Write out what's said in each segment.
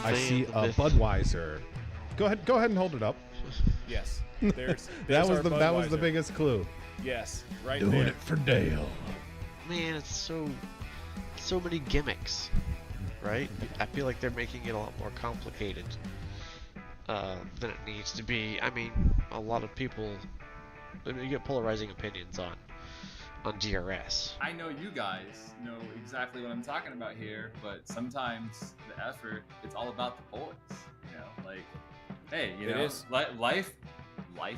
I see a Budweiser. Go ahead and hold it up. Yes. That was the biggest clue. Yes, right Doing there. it for Dale. Man, it's so many gimmicks, right? I feel like they're making it a lot more complicated than it needs to be. I mean, a lot of people, you get polarizing opinions on DRS. I know you guys know exactly what I'm talking about here, but sometimes the effort, it's all about the boys. You know, like, hey, you know, life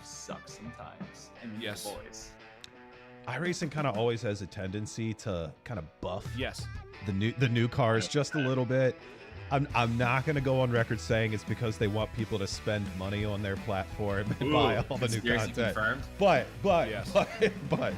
sucks sometimes, and we need the boys. iRacing kind of always has a tendency to kind of buff Yes. the new cars just a little bit. I'm not going to go on record saying it's because they want people to spend money on their platform and buy all the new content. Confirmed. But Yes. but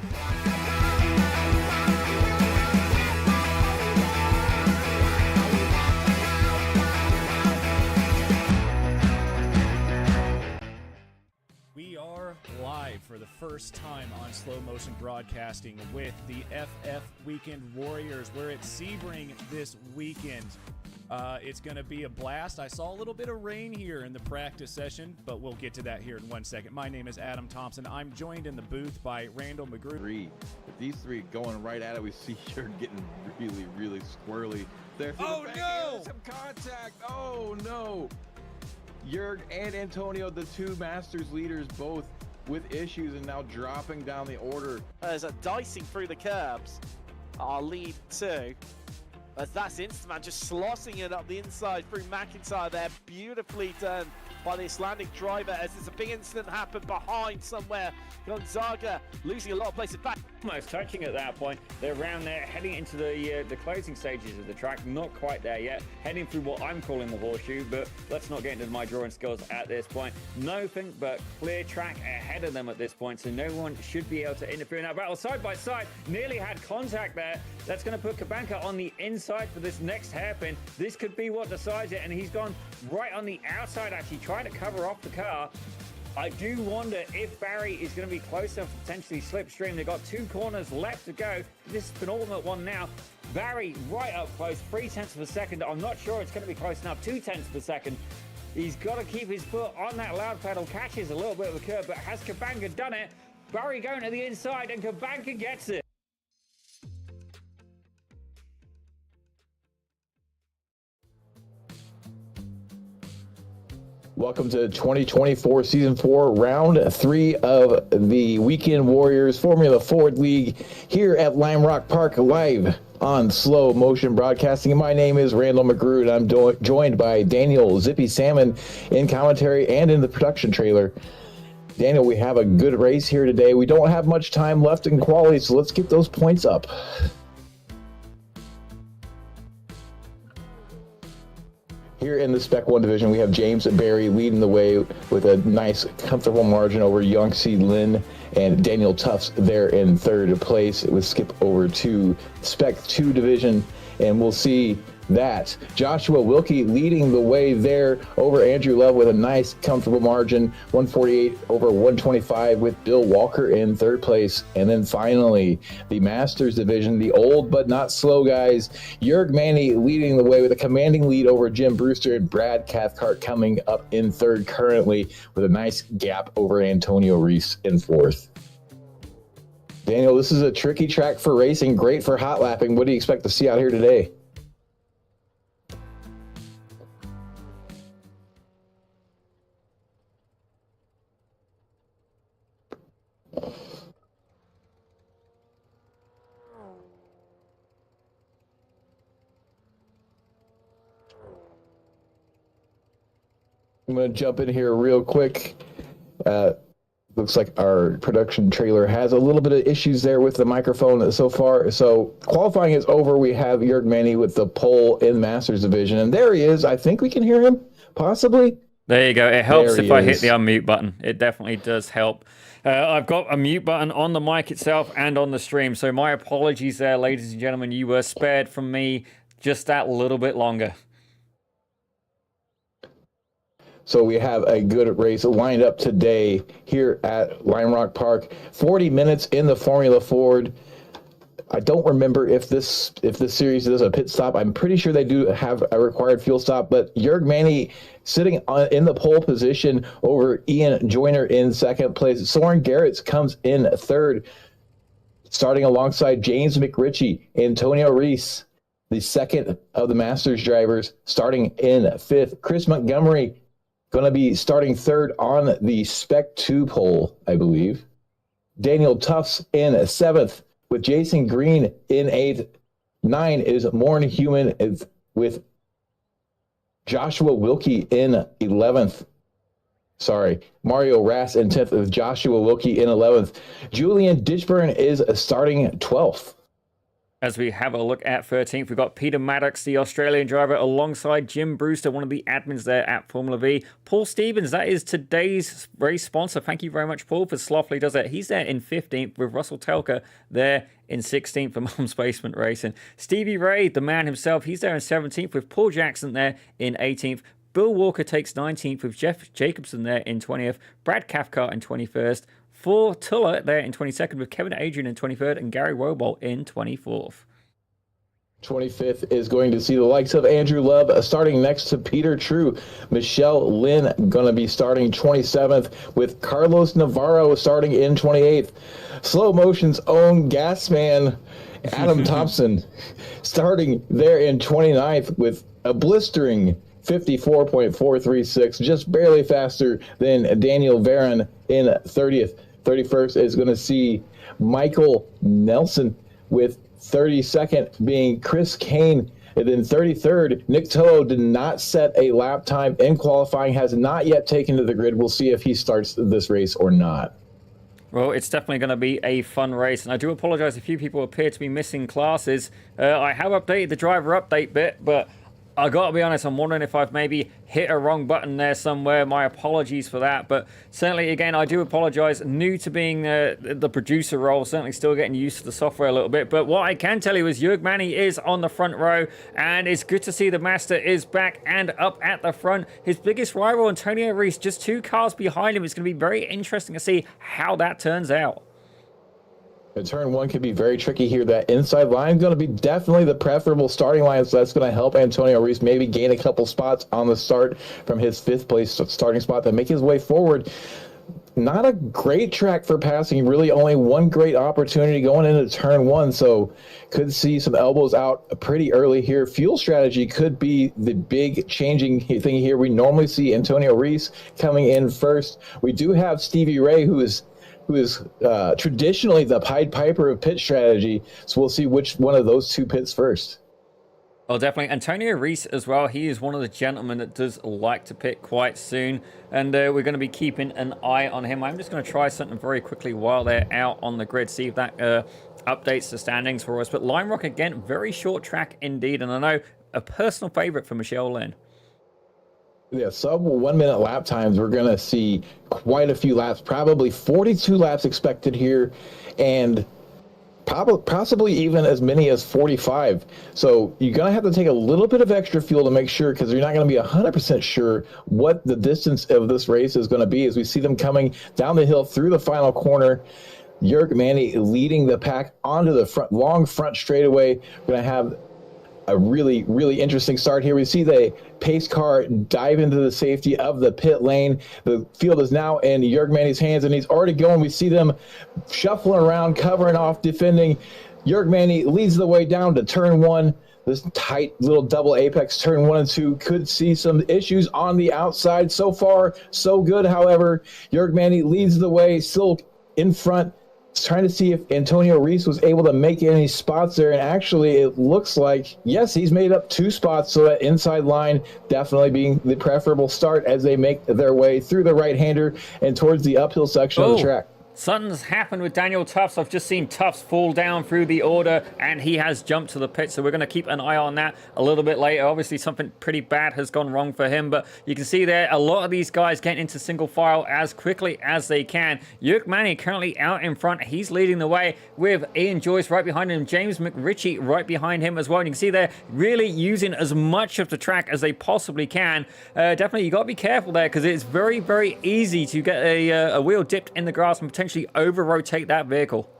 We are live for the first time on Slow Motion Broadcasting with the FF Weekend Warriors. We're at Sebring this weekend. It's going to be a blast. I saw a little bit of rain here in the practice session, but we'll get to that here in 1 second. My name is Adam Thompson. I'm joined in the booth by Randall McGrew. With these three going right at it, we see you're getting really, really squirrely. There, Oh, no! Some contact. Oh no! Jurg and Antonio, the two Masters leaders, both with issues and now dropping down the order. As a dicing through the curbs, our lead two. As that's Instaman just slossing it up the inside through McIntyre there. Beautifully done by the Icelandic driver as there's a big incident happened behind somewhere. Gonzaga losing a lot of places back. Almost touching at that point. They're around there heading into the closing stages of the track. Not quite there yet. Heading through what I'm calling the horseshoe, but let's not get into my drawing skills at this point. Nothing but clear track ahead of them at this point, so no one should be able to interfere in that battle. Side by side, nearly had contact there. That's going to put Kabanka on the inside for this next hairpin. This could be what decides it, and he's gone right on the outside, actually trying to cover off the car. I do wonder if Barry is going to be close enough to potentially slipstream. They've got 2 corners left to go. This is penultimate one now. Barry right up close, 0.3 of a second. I'm not sure it's going to be close enough, 0.2 of a second. He's got to keep his foot on that loud pedal. Catches a little bit of a curve, but has Kabanka done it? Barry going to the inside, and Kabanka gets it. Welcome to 2024 Season 4, Round 3 of the Weekend Warriors Formula Ford League here at Lime Rock Park, live on Slow Motion Broadcasting. And my name is Randall McGrew, and I'm joined by Daniel Zippy Salmon in commentary and in the production trailer. Daniel, we have a good race here today. We don't have much time left in quality, so let's get those points up. Here in the Spec 1 division, we have James Barry leading the way with a nice, comfortable margin over Youngsie Lin and Daniel Tufts there in third place. It would skip over to Spec 2 division, and we'll see that Joshua Wilkie leading the way there over Andrew Love with a nice, comfortable margin, 148 over 125 with Bill Walker in third place. And then finally, the Masters division, the old but not slow guys, Jurg Manny leading the way with a commanding lead over Jim Brewster, and Brad Cathcart coming up in third currently with a nice gap over Antonio Reese in fourth. Daniel, this is a tricky track for racing, great for hot lapping. What do you expect to see out here today? I'm going to jump in here real quick. Looks like our production trailer has a little bit of issues there with the microphone so far. So qualifying is over. We have Jörg Manny with the pole in Masters Division. And there he is. I think we can hear him, possibly. There you go. It helps if I hit the unmute button. It definitely does help. I've got a mute button on the mic itself and on the stream. So my apologies there, ladies and gentlemen. You were spared from me just that little bit longer. So we have a good race lined up today here at Lime Rock Park. 40 minutes in the Formula Ford. I don't remember if this series does a pit stop. I'm pretty sure they do have a required fuel stop, but Jörg Manny sitting in the pole position over Ian Joyner in second place. Soren Garrett comes in third, starting alongside James McRitchie. Antonio Reese, the second of the Masters drivers, starting in fifth. Chris Montgomery going to be starting third on the Spec 2 pole, I believe. Daniel Tufts in seventh, with Jason Green in eighth. 9 is Morn Human with Joshua Wilkie in 11th. Sorry, Mario Rass in 10th with Joshua Wilkie in 11th. Julian Ditchburn is starting 12th. As we have a look at 13th, we've got Peter Maddox, the Australian driver, alongside Jim Brewster, one of the admins there at Formula V. Paul Stevens, that is today's race sponsor. Thank you very much, Paul, for Slothly does it. He's there in 15th with Russell Telker there in 16th for Mum's Basement Racing. Stevie Ray, the man himself, he's there in 17th with Paul Jackson there in 18th. Bill Walker takes 19th with Jeff Jacobson there in 20th. Brad Cathcart in 21st. For Tuller there in 22nd with Kevin Adrian in 23rd and Gary Wobolt in 24th. 25th is going to see the likes of Andrew Love starting next to Peter True. Michelle Lynn going to be starting 27th with Carlos Navarro starting in 28th. Slow Motion's own gas man, Adam Thompson, starting there in 29th with a blistering 54.436, just barely faster than Daniel Varon in 30th. 31st is going to see Michael Nelson with 32nd being Chris Kane. And then 33rd, Nick Toho did not set a lap time in qualifying, has not yet taken to the grid. We'll see if he starts this race or not. Well, it's definitely going to be a fun race, and I do apologize. A few people appear to be missing classes. I have updated the driver update bit, but I gotta be honest, I'm wondering if I've maybe hit a wrong button there somewhere. My apologies for that, but certainly, again, I do apologize. New to being the producer role, certainly still getting used to the software a little bit, but what I can tell you is Jörg Manny is on the front row, and it's good to see the Master is back and up at the front. His biggest rival, Antonio Reese, just 2 cars behind him. It's going to be very interesting to see how that turns out. Turn 1 could be very tricky here. That inside line is going to be definitely the preferable starting line, so that's going to help Antonio Reese maybe gain a couple spots on the start from his 5th place starting spot to make his way forward. Not a great track for passing, really only one great opportunity going into turn 1, so could see some elbows out pretty early here. Fuel strategy could be the big changing thing here. We normally see Antonio Reese coming in first. We do have Stevie Ray, who is traditionally the Pied Piper of pit strategy. So we'll see which one of those 2 pits first. Oh, definitely. Antonio Reese as well. He is one of the gentlemen that does like to pit quite soon. And we're going to be keeping an eye on him. I'm just going to try something very quickly while they're out on the grid. See if that updates the standings for us. But Lime Rock, again, very short track indeed. And I know a personal favorite for Michelle Lynn. Yeah, sub 1 minute lap times. We're going to see quite a few laps, probably 42 laps expected here, and possibly even as many as 45. So you're going to have to take a little bit of extra fuel to make sure, because you're not going to be 100% sure what the distance of this race is going to be as we see them coming down the hill through the final corner. Jörg Manny leading the pack onto the long front straightaway. We're going to have a really, really interesting start here. We see the pace car dive into the safety of the pit lane. The field is now in Jörg Manny's hands, and he's already going. We see them shuffling around, covering off, defending. Jörg Manny leads the way down to turn 1. This tight little double apex, turn 1 and 2, could see some issues on the outside. So far, so good. However, Jörg Manny leads the way, still in front. trying to see if Antonio Reese was able to make any spots there, and actually it looks like, yes, he's made up 2 spots, so that inside line definitely being the preferable start as they make their way through the right-hander and towards the uphill section of the track. Something's happened with Daniel Tufts. I've just seen Tufts fall down through the order, and he has jumped to the pit, so we're going to keep an eye on that a little bit later. Obviously, something pretty bad has gone wrong for him, but you can see there, a lot of these guys getting into single file as quickly as they can. Jörg Manny currently out in front. He's leading the way with Ian Joyce right behind him, James McRitchie right behind him as well. And you can see they're really using as much of the track as they possibly can. Definitely, you got to be careful there, because it's very, very easy to get a wheel dipped in the grass and potentially over-rotate that vehicle.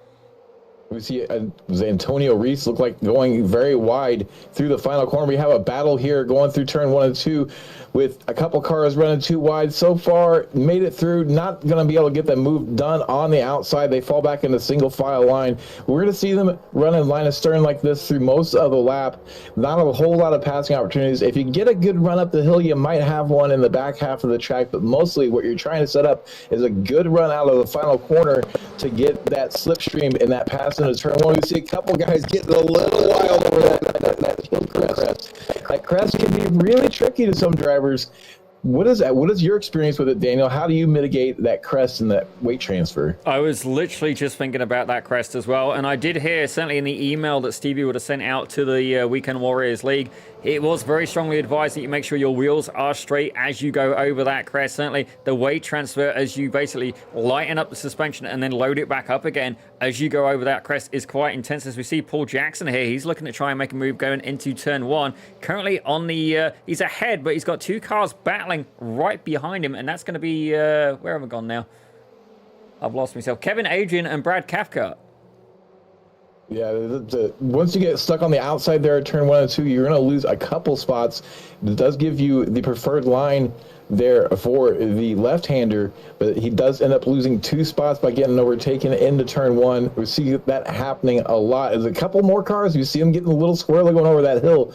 We see Antonio Reese look like going very wide through the final corner. We have a battle here going through turn 1 and 2 with a couple cars running too wide. So far, made it through. Not going to be able to get the move done on the outside. They fall back in the single file line. We're going to see them running line of stern like this through most of the lap. Not a whole lot of passing opportunities. If you get a good run up the hill, you might have one in the back half of the track, but mostly what you're trying to set up is a good run out of the final corner to get that slipstream and that pass into turn 1. We see a couple guys getting a little wild over that hill crest. That crest can be really tricky to some drivers. What is your experience with it, Daniel? How do you mitigate that crest and that weight transfer? I was literally just thinking about that crest as well, and I did hear, certainly in the email that Stevie would have sent out to the Weekend Warriors League, it was very strongly advised that you make sure your wheels are straight as you go over that crest. Certainly the weight transfer as you basically lighten up the suspension and then load it back up again as you go over that crest is quite intense. As we see Paul Jackson here, he's looking to try and make a move going into turn 1. Currently on the, he's ahead, but he's got 2 cars battling right behind him, and that's going to be, where have I gone now? I've lost myself. Kevin Adrian and Brad Cathcart. Yeah, once you get stuck on the outside there at turn 1 and 2, you're going to lose a couple spots. It does give you the preferred line there for the left-hander, but he does end up losing 2 spots by getting overtaken into turn 1. We see that happening a lot. There's a couple more cars. You see them getting a little squirrely going over that hill.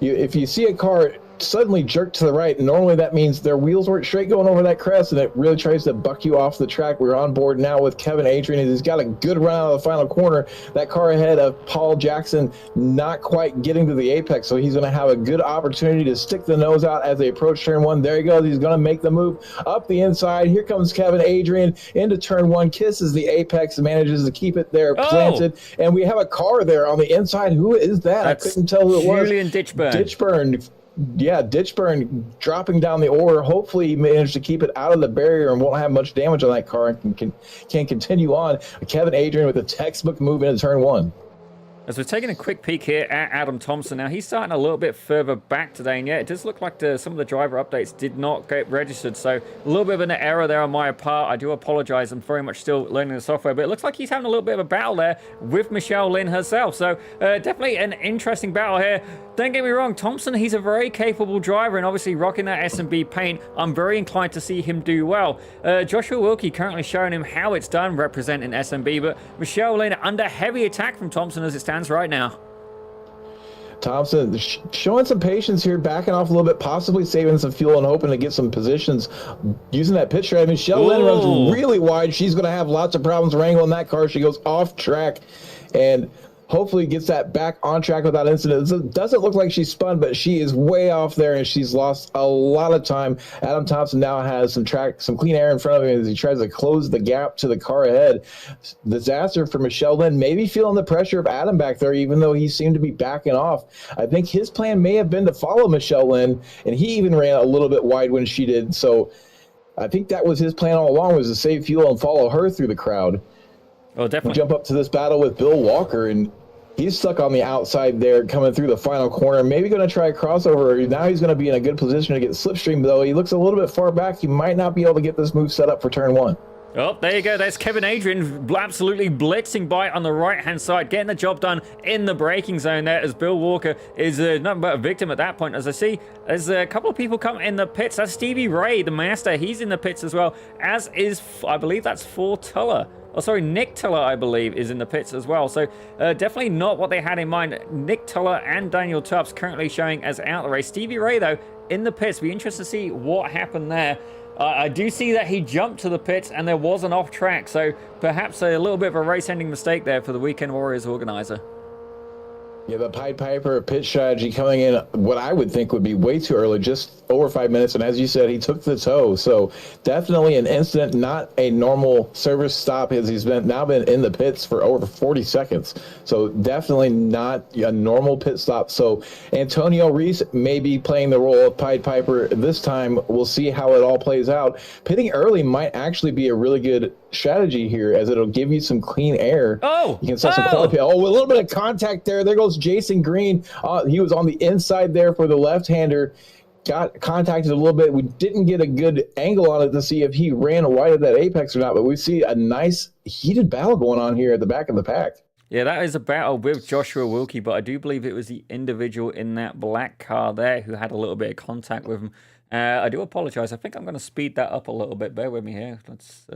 If you see a car suddenly jerk to the right, normally that means their wheels weren't straight going over that crest, and it really tries to buck you off the track. We're on board now with Kevin Adrian. He's got a good run out of the final corner. That car ahead of Paul Jackson not quite getting to the apex, so he's going to have a good opportunity to stick the nose out as they approach turn 1. There he goes. He's going to make the move up the inside. Here comes Kevin Adrian into turn 1, kisses the apex and manages to keep it there planted. And we have a car there on the inside. Who is that? I couldn't tell who it was. Julian Ditchburn. Ditchburn. Yeah, Ditchburn dropping down the order. Hopefully he managed to keep it out of the barrier and won't have much damage on that car and can continue on. Kevin Adrian with a textbook move into turn 1. As we're taking a quick peek here at Adam Thompson, now he's starting a little bit further back today, and yeah, it does look like some of the driver updates did not get registered, so a little bit of an error there on my part. I do apologize. I'm very much still learning the software, but it looks like he's having a little bit of a battle there with Michelle Lynn herself, so definitely an interesting battle here. Don't get me wrong, Thompson, he's a very capable driver, and obviously rocking that S&B paint, I'm very inclined to see him do well. Joshua Wilkie currently showing him how it's done representing S&B, but Michelle Lynn under heavy attack from Thompson as it stands right now. Thompson showing some patience here, backing off a little bit, possibly saving some fuel and hoping to get some positions using that pit stride. Michelle Lynn runs really wide. She's going to have lots of problems wrangling that car. She goes off track and hopefully gets that back on track without incident. It doesn't look like she's spun, but she is way off there, and she's lost a lot of time. Adam Thompson now has some clean air in front of him as he tries to close the gap to the car ahead. Disaster for Michelle Lynn, maybe feeling the pressure of Adam back there, even though he seemed to be backing off. I think his plan may have been to follow Michelle Lynn, and he even ran a little bit wide when she did. So I think that was his plan all along, was to save fuel and follow her through the crowd. Oh, definitely. We jump up to this battle with Bill Walker, and he's stuck on the outside there coming through the final corner. Maybe going to try a crossover. Now he's going to be in a good position to get slipstream, though. He looks a little bit far back. He might not be able to get this move set up for turn 1. Oh, there you go. There's Kevin Adrian absolutely blitzing by on the right-hand side, getting the job done in the braking zone there as Bill Walker is nothing but a victim at that point. As I see, there's a couple of people coming in the pits. That's Stevie Ray, the master. He's in the pits as well, as is, I believe that's Tuller. Oh, sorry, Nick Tuller, I believe, is in the pits as well. So definitely not what they had in mind. Nick Tuller and Daniel Tufts currently showing as out of the race. Stevie Ray, though, in the pits. Be interested to see what happened there. I do see that he jumped to the pits and there was an off track, so perhaps a little bit of a race-ending mistake there for the Weekend Warriors organizer. Yeah, the Pied Piper pit strategy coming in, what I would think would be way too early, just over 5 minutes. And as you said, he took the toe. So definitely an incident, not a normal service stop, as he's now been in the pits for over 40 seconds. So definitely not a normal pit stop. So Antonio Reese may be playing the role of Pied Piper this time. We'll see how it all plays out. Pitting early might actually be a really good strategy here, as it'll give you some clean air. Oh, you can set some quality. Oh, a little bit of contact there. There goes Jason Green. He was on the inside there for the left-hander. Got contacted a little bit. We didn't get a good angle on it to see if he ran wide of that apex or not, but we see a nice heated battle going on here at the back of the pack. Yeah, that is a battle with Joshua Wilkie, but I do believe it was the individual in that black car there who had a little bit of contact with him. I do apologize. I think I'm going to speed that up a little bit. Bear with me here. Let's...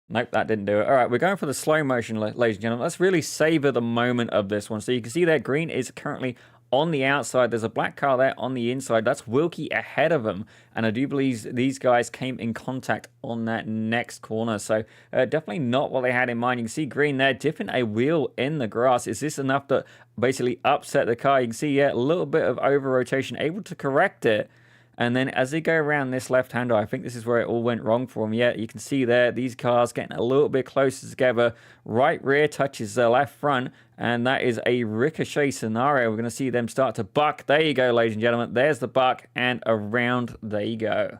Nope, that didn't do it. All right, we're going for the slow motion, ladies and gentlemen. Let's really savor the moment of this one. So you can see that Green is currently on the outside. There's a black car there on the inside. That's Wilkie ahead of him. And I do believe these guys came in contact on that next corner. So definitely not what they had in mind. You can see Green there dipping a wheel in the grass. Is this enough to basically upset the car? You can see, yeah, a little bit of over rotation, able to correct it. And then as they go around this left-hander, I think this is where it all went wrong for him. Yeah, you can see there, these cars getting a little bit closer together. Right rear touches the left front, and that is a ricochet scenario. We're going to see them start to buck. There you go, ladies and gentlemen. There's the buck, and around they go.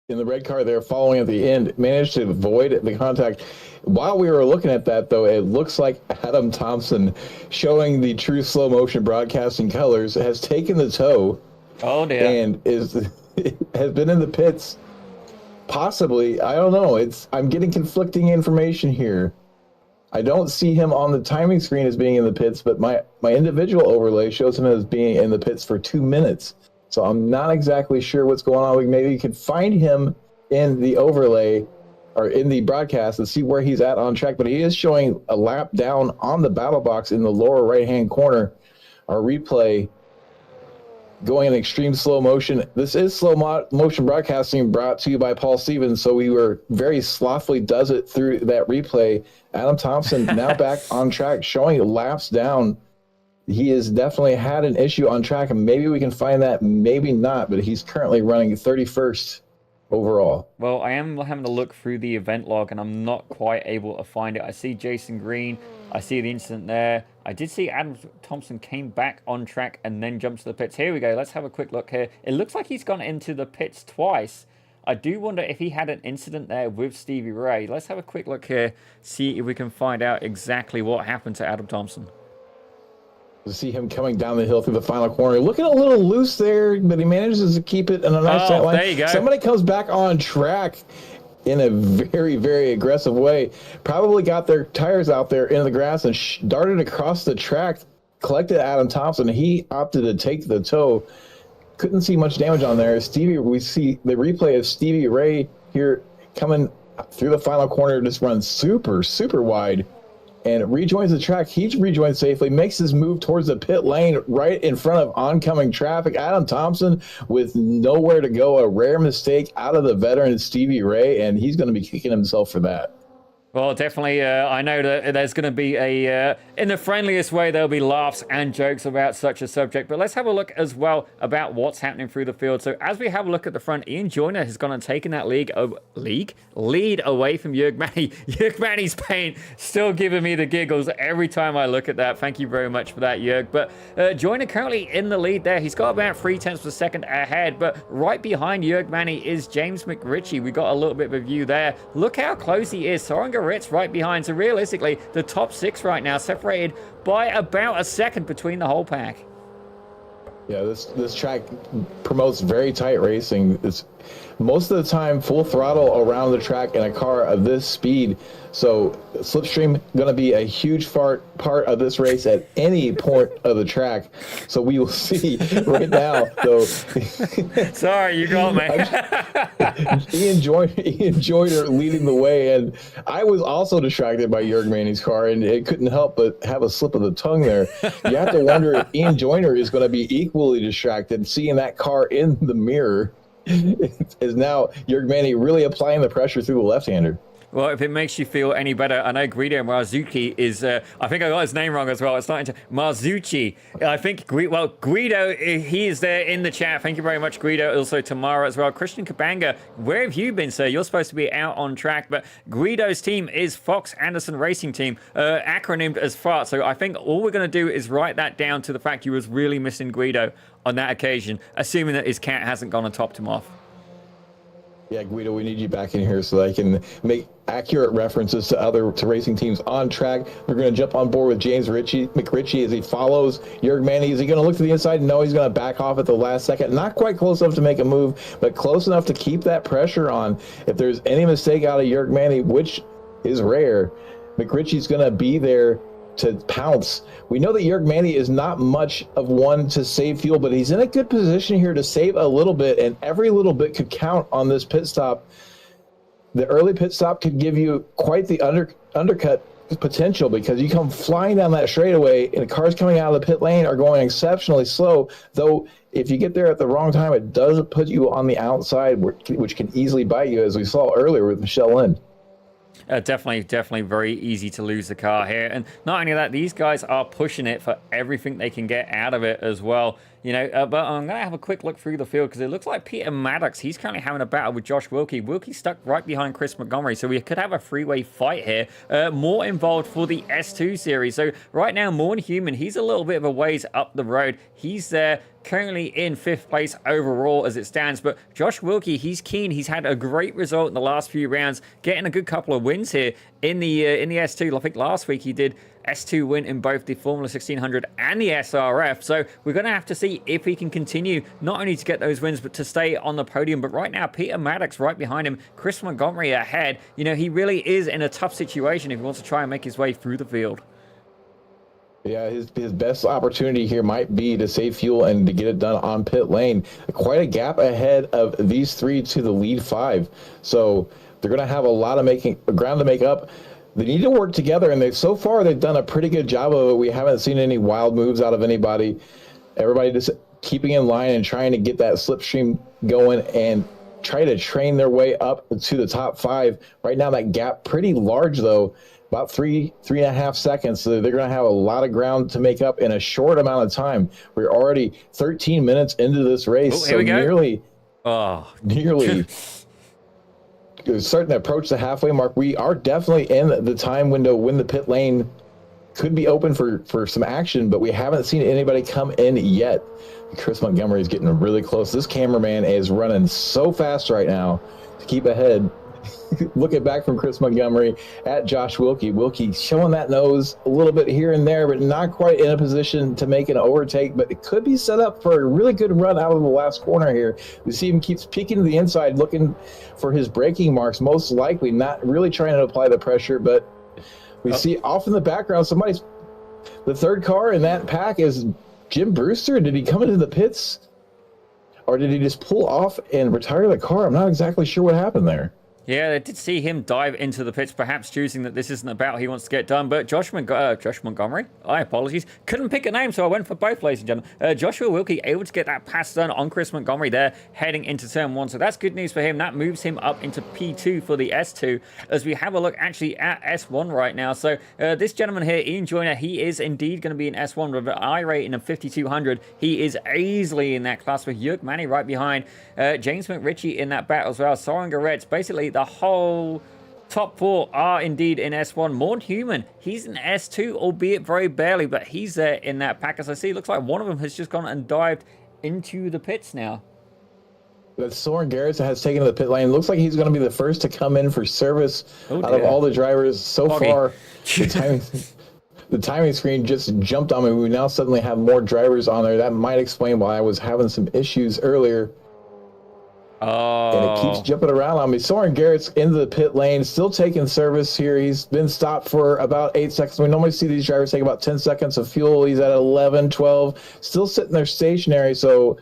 In the red car there, following at the end, managed to avoid the contact. While we were looking at that, though, it looks like Adam Thompson, showing the true slow motion broadcasting colors, has taken the toe. Oh dear. And has been in the pits. Possibly, I don't know. I'm getting conflicting information here. I don't see him on the timing screen as being in the pits, but my individual overlay shows him as being in the pits for 2 minutes. So I'm not exactly sure what's going on. Maybe you can find him in the overlay or in the broadcast and see where he's at on track. But he is showing a lap down on the battle box in the lower right-hand corner. Our replay going in extreme slow motion. This is slow motion broadcasting brought to you by Paul Stevens, so we were very slothfully does it through that replay. Adam Thompson now back on track, showing laps down. He has definitely had an issue on track, and maybe we can find that, maybe not, but he's currently running 31st overall. Well, I am having to look through the event log, and I'm not quite able to find it. I see Jason Green. I see the incident there. I did see Adam Thompson came back on track and then jumped to the pits. Here we go. Let's have a quick look here. It looks like he's gone into the pits twice. I do wonder if he had an incident there with Stevie Ray. Let's have a quick look here, see if we can find out exactly what happened to Adam Thompson. To see him coming down the hill through the final corner. Looking a little loose there, but he manages to keep it in a nice tight line. There you go. Somebody comes back on track in a very, very aggressive way. Probably got their tires out there in the grass and darted across the track, collected Adam Thompson. He opted to take the toe. Couldn't see much damage on there. We see the replay of Stevie Ray here coming through the final corner, just runs super, super wide and rejoins the track. He rejoins safely, makes his move towards the pit lane right in front of oncoming traffic. Adam Thompson with nowhere to go, a rare mistake out of the veteran Stevie Ray, and he's going to be kicking himself for that. Well, definitely, I know that there's going to be in the friendliest way, there'll be laughs and jokes about such a subject. But let's have a look as well about what's happening through the field. So as we have a look at the front, Ian Joyner has gone and taken that lead away from Jörg Manny. Jörg Manny's paint still giving me the giggles every time I look at that. Thank you very much for that, Jörg. But Joyner currently in the lead there. He's got about 0.3 of a second ahead. But right behind Jörg Manny is James McRitchie. We got a little bit of a view there. Look how close he is. Sorenga Ritz right behind. So realistically, the top 6 right now separated by about a second between the whole pack. Yeah, this track promotes very tight racing. It's most of the time full throttle around the track in a car of this speed. So slipstream going to be a huge part of this race at any point of the track. So we will see right now, though. Sorry, you got me. Ian Joyner leading the way, and I was also distracted by Jörg Manny's car, and it couldn't help but have a slip of the tongue there. You have to wonder if Ian Joyner is going to be equally distracted seeing that car in the mirror. is now Jörg Manny really applying the pressure through the left-hander. Well, if it makes you feel any better, I know Guido Marzucchi is, I think I got his name wrong as well. It's not Marzucchi. I think, Guido, he is there in the chat. Thank you very much, Guido. Also, Tamara as well. Christian Kabanga, where have you been, sir? You're supposed to be out on track, but Guido's team is Fox Anderson Racing Team, acronymed as FART. So I think all we're going to do is write that down to the fact he was really missing Guido on that occasion, assuming that his cat hasn't gone and topped him off. Yeah, Guido, we need you back in here so that I can make accurate references to racing teams on track. We're going to jump on board with James McRitchie as he follows Jörg Manny. Is he going to look to the inside? No, he's going to back off at the last second. Not quite close enough to make a move, but close enough to keep that pressure on. If there's any mistake out of Jörg Manny, which is rare, McRitchie's going to be there to pounce. We know that Jörg Manny is not much of one to save fuel, but he's in a good position here to save a little bit, and every little bit could count on this pit stop. The early pit stop could give you quite the undercut potential, because you come flying down that straightaway and the cars coming out of the pit lane are going exceptionally slow, though if you get there at the wrong time, it does put you on the outside, which can easily bite you, as we saw earlier with Michelle Lind. Definitely very easy to lose the car here. And not only that, these guys are pushing it for everything they can get out of it as well. You know, but I'm going to have a quick look through the field, because it looks like Peter Maddox, he's currently having a battle with Josh Wilkie. Wilkie's stuck right behind Chris Montgomery, so we could have a three-way fight here. More involved for the S2 series. So right now, Maunz Human, he's a little bit of a ways up the road. He's there. Currently in 5th place overall as it stands, but Josh Wilkie, he's keen. He's had a great result in the last few rounds, getting a good couple of wins here in the S2. I think last week he did S2 win in both the Formula 1600 and the SRF. So we're going to have to see if he can continue not only to get those wins, but to stay on the podium. But right now, Peter Maddox right behind him, Chris Montgomery ahead. You know, he really is in a tough situation if he wants to try and make his way through the field. Yeah, his best opportunity here might be to save fuel and to get it done on pit lane. Quite a gap ahead of these three to the lead 5. So they're going to have a lot of ground to make up. They need to work together, and so far they've done a pretty good job of it. We haven't seen any wild moves out of anybody. Everybody just keeping in line and trying to get that slipstream going and try to train their way up to the top 5. Right now that gap pretty large, though. About 3.5 seconds. So they're going to have a lot of ground to make up in a short amount of time. We're already 13 minutes into this race. Oh, here we go. Nearly starting to approach the halfway mark. We are definitely in the time window when the pit lane could be open for some action, but we haven't seen anybody come in yet. Chris Montgomery is getting really close. This cameraman is running so fast right now to keep ahead. Looking back from Chris Montgomery at Josh Wilkie. Wilkie showing that nose a little bit here and there, but not quite in a position to make an overtake, but it could be set up for a really good run out of the last corner here. We see him keeps peeking to the inside, looking for his braking marks, most likely not really trying to apply the pressure, but we see off in the background, the third car in that pack is Jim Brewster. Did he come into the pits, or did he just pull off and retire the car? I'm not exactly sure what happened there. Yeah, I did see him dive into the pits, perhaps choosing that this isn't about he wants to get done. But Josh Montgomery, apologies, couldn't pick a name, so I went for both, ladies and gentlemen. Joshua Wilkie able to get that pass done on Chris Montgomery there, heading into turn 1. So that's good news for him. That moves him up into P2 for the S2, as we have a look actually at S1 right now. So this gentleman here, Ian Joyner, he is indeed going to be in S1 with an I rating of 5,200. He is easily in that class with Jörg Manny right behind. James McRitchie in that battle as well. Soren Goretz, basically the whole top 4 are indeed in S1. Maunz Human, he's in S2, albeit very barely, but he's there in that pack. As I see, it looks like one of them has just gone and dived into the pits now. But Soren Garrett has taken to the pit lane. Looks like he's going to be the first to come in for service out of all the drivers so far. The timing screen just jumped on me. We now suddenly have more drivers on there. That might explain why I was having some issues earlier. And it keeps jumping around on me. Soren Garrett's into the pit lane, still taking service here. He's been stopped for about 8 seconds. We normally see these drivers take about 10 seconds of fuel. He's at 11, 12, still sitting there stationary. So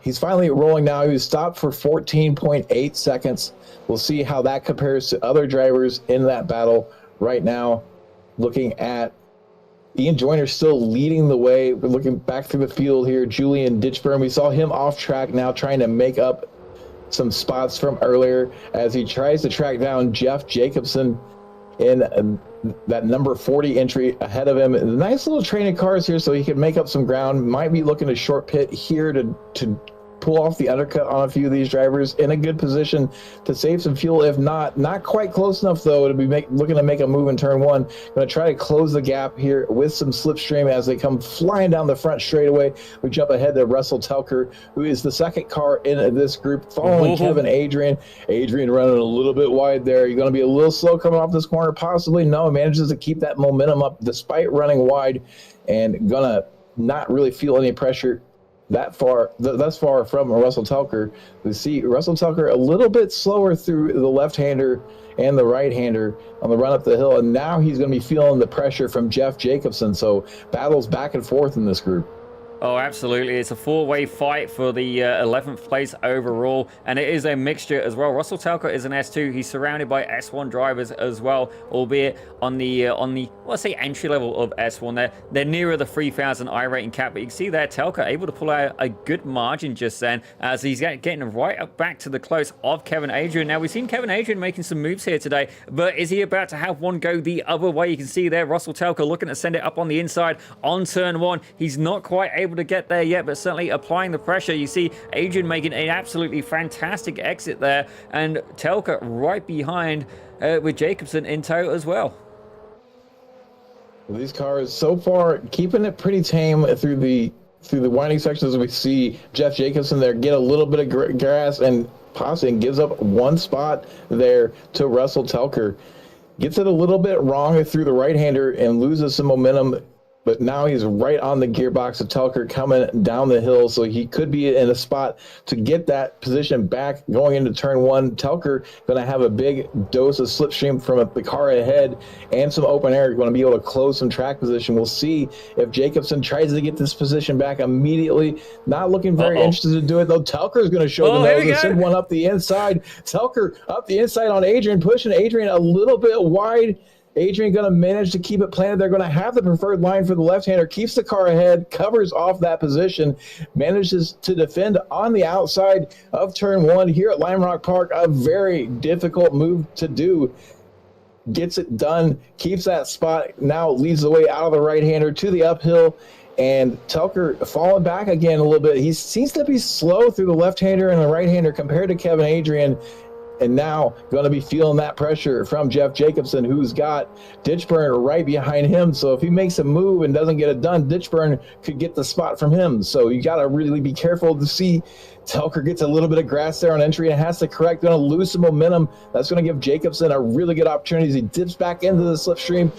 he's finally rolling now. He was stopped for 14.8 seconds. We'll see how that compares to other drivers in that battle right now. Looking at Ian Joyner still leading the way. We're looking back through the field here. Julian Ditchburn, we saw him off track now trying to make up some spots from earlier as he tries to track down Jeff Jacobson in that number 40 entry ahead of him. Nice little train of cars here so he can make up some ground. Might be looking to short pit here to pull off the undercut on a few of these drivers, in a good position to save some fuel. If not quite close enough though to be looking to make a move in turn one. Going to try to close the gap here with some slipstream as they come flying down the front straightaway. We jump ahead to Russell Telker, who is the second car in this group, following Kevin Adrian. Adrian running a little bit wide there. You're going to be a little slow coming off this corner, possibly. No, manages to keep that momentum up despite running wide, and gonna not really feel any pressure thus far from Russell Telker. We see Russell Telker a little bit slower through the left-hander and the right-hander on the run up the hill, and now he's going to be feeling the pressure from Jeff Jacobson. So battles back and forth in this group. Oh, absolutely. It's a four-way fight for the 11th place overall, and it is a mixture as well. Russell Telker is an S2. He's surrounded by S1 drivers as well, albeit on the let's say entry level of S1. They're nearer the 3,000 I rating cap, but you can see there Telker able to pull out a good margin just then as he's getting right up back to the close of Kevin Adrian. Now, we've seen Kevin Adrian making some moves here today, but is he about to have one go the other way? You can see there Russell Telker looking to send it up on the inside on turn one. He's not quite able to get there yet, but certainly applying the pressure. You see Adrian making an absolutely fantastic exit there, and Telker right behind with Jacobson in tow as well. These cars so far keeping it pretty tame through the winding sections. We see Jeff Jacobson there get a little bit of grass and possibly gives up one spot there to Russell Telker. Gets it a little bit wrong through the right-hander and loses some momentum, but now he's right on the gearbox of Telker coming down the hill, so he could be in a spot to get that position back going into turn one. Telker going to have a big dose of slipstream from the car ahead and some open air. Going to be able to close some track position. We'll see if Jacobson tries to get this position back immediately. Not looking very interested to do it, though. Telker is going to show the nose and send one up the inside. Telker up the inside on Adrian, pushing Adrian a little bit wide. Adrian going to manage to keep it planted. They're going to have the preferred line for the left-hander, keeps the car ahead, covers off that position, manages to defend on the outside of turn one here at Lime Rock Park. A very difficult move to do. Gets it done, keeps that spot, now leads the way out of the right-hander to the uphill, and Telker falling back again a little bit. He seems to be slow through the left-hander and the right-hander compared to Kevin Adrian. And now going to be feeling that pressure from Jeff Jacobson, who's got Ditchburn right behind him. So if he makes a move and doesn't get it done, Ditchburn could get the spot from him. So you got to really be careful to see. Telker gets a little bit of grass there on entry and has to correct. Going to lose some momentum. That's going to give Jacobson a really good opportunity as he dips back into the slipstream.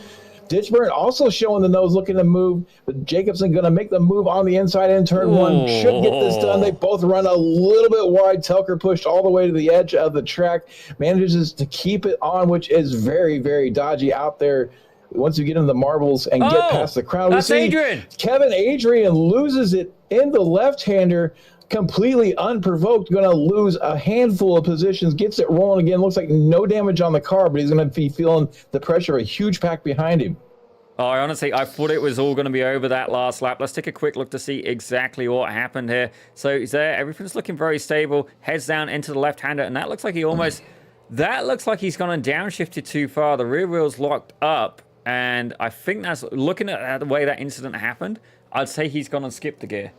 Ditchburn also showing the nose, looking to move, but Jacobson going to make the move on the inside in turn one. Should get this done. They both run a little bit wide. Telker pushed all the way to the edge of the track, manages to keep it on, which is very, very dodgy out there. Once you get into the marbles and get past the crowd, that's Adrian. Kevin Adrian loses it in the left-hander, completely unprovoked, going to lose a handful of positions, gets it rolling again. Looks like no damage on the car, but he's going to be feeling the pressure of a huge pack behind him. Oh, honestly, I thought it was all going to be over that last lap. Let's take a quick look to see exactly what happened here. So he's there. Everything's looking very stable. Heads down into the left-hander, and that looks like that looks like he's gone downshifted too far. The rear wheel's locked up, and I think that's, looking at the way that incident happened, I'd say he's gone and skipped the gear.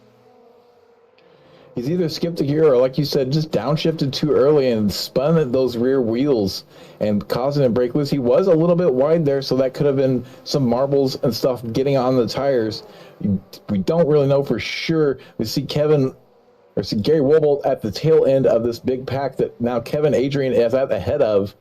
He's either skipped a gear or, like you said, just downshifted too early and spun at those rear wheels and causing him to break loose. He was a little bit wide there, so that could have been some marbles and stuff getting on the tires. We don't really know for sure. We see Gary Wobold at the tail end of this big pack that now Kevin Adrian is at the head of,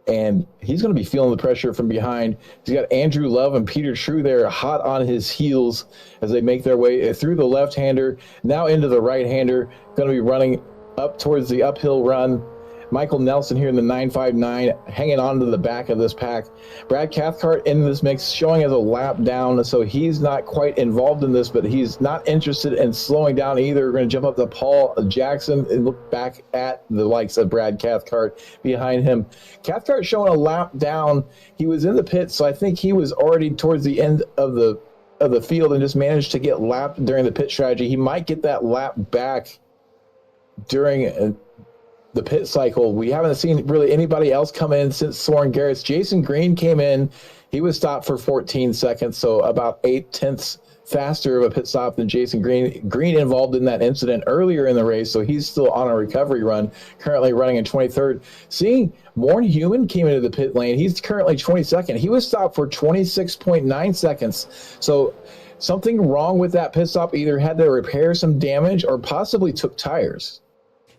and he's going to be feeling the pressure from behind. He's got Andrew Love and Peter True there hot on his heels as they make their way through the left-hander, now into the right-hander, going to be running up towards the uphill run. Michael Nelson here in the 959, hanging on to the back of this pack. Brad Cathcart in this mix, showing as a lap down, so he's not quite involved in this, but he's not interested in slowing down either. We're going to jump up to Paul Jackson and look back at the likes of Brad Cathcart behind him. Cathcart showing a lap down. He was in the pit, so I think he was already towards the end of the of the field and just managed to get lapped during the pit strategy. He might get that lap back during the pit cycle. We haven't seen really anybody else come in since Soren Garrett's. Jason Green came in. He was stopped for 14 seconds, so about 8/10 faster of a pit stop than Jason Green. Green involved in that incident earlier in the race, so he's still on a recovery run, currently running in 23rd. Seeing Morn Human came into the pit lane. He's currently 22nd. He was stopped for 26.9 seconds. So something wrong with that pit stop. Either had to repair some damage or possibly took tires.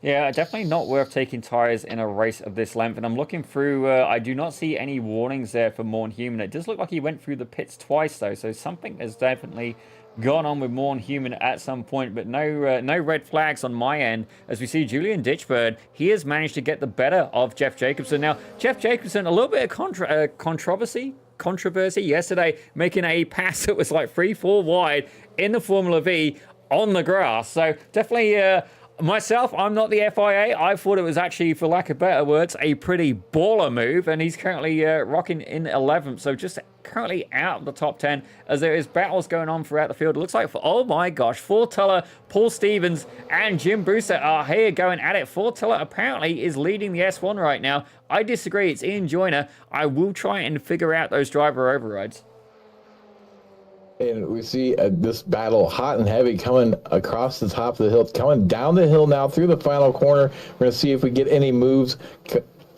Yeah, definitely not worth taking tires in a race of this length. And I'm looking through, I do not see any warnings there for Morn Human. It does look like he went through the pits twice, though. So something has definitely gone on with Morn Human at some point. But no red flags on my end. As we see Julian Ditchbird, he has managed to get the better of Jeff Jacobson. Now, Jeff Jacobson, a little bit of controversy yesterday, making a pass that was like 3-4 wide in the Formula V on the grass. So definitely... myself, I'm not the FIA. I thought it was actually, for lack of better words, a pretty baller move, and he's currently rocking in 11th, so just currently out of the top 10 as there is battles going on throughout the field. It looks like, oh my gosh, Fortilla, Paul Stevens, and Jim Brewster are here going at it. Fortilla apparently is leading the S1 right now. I disagree. It's Ian Joyner. I will try and figure out those driver overrides. And we see this battle hot and heavy coming across the top of the hill, coming down the hill now through the final corner. We're going to see if we get any moves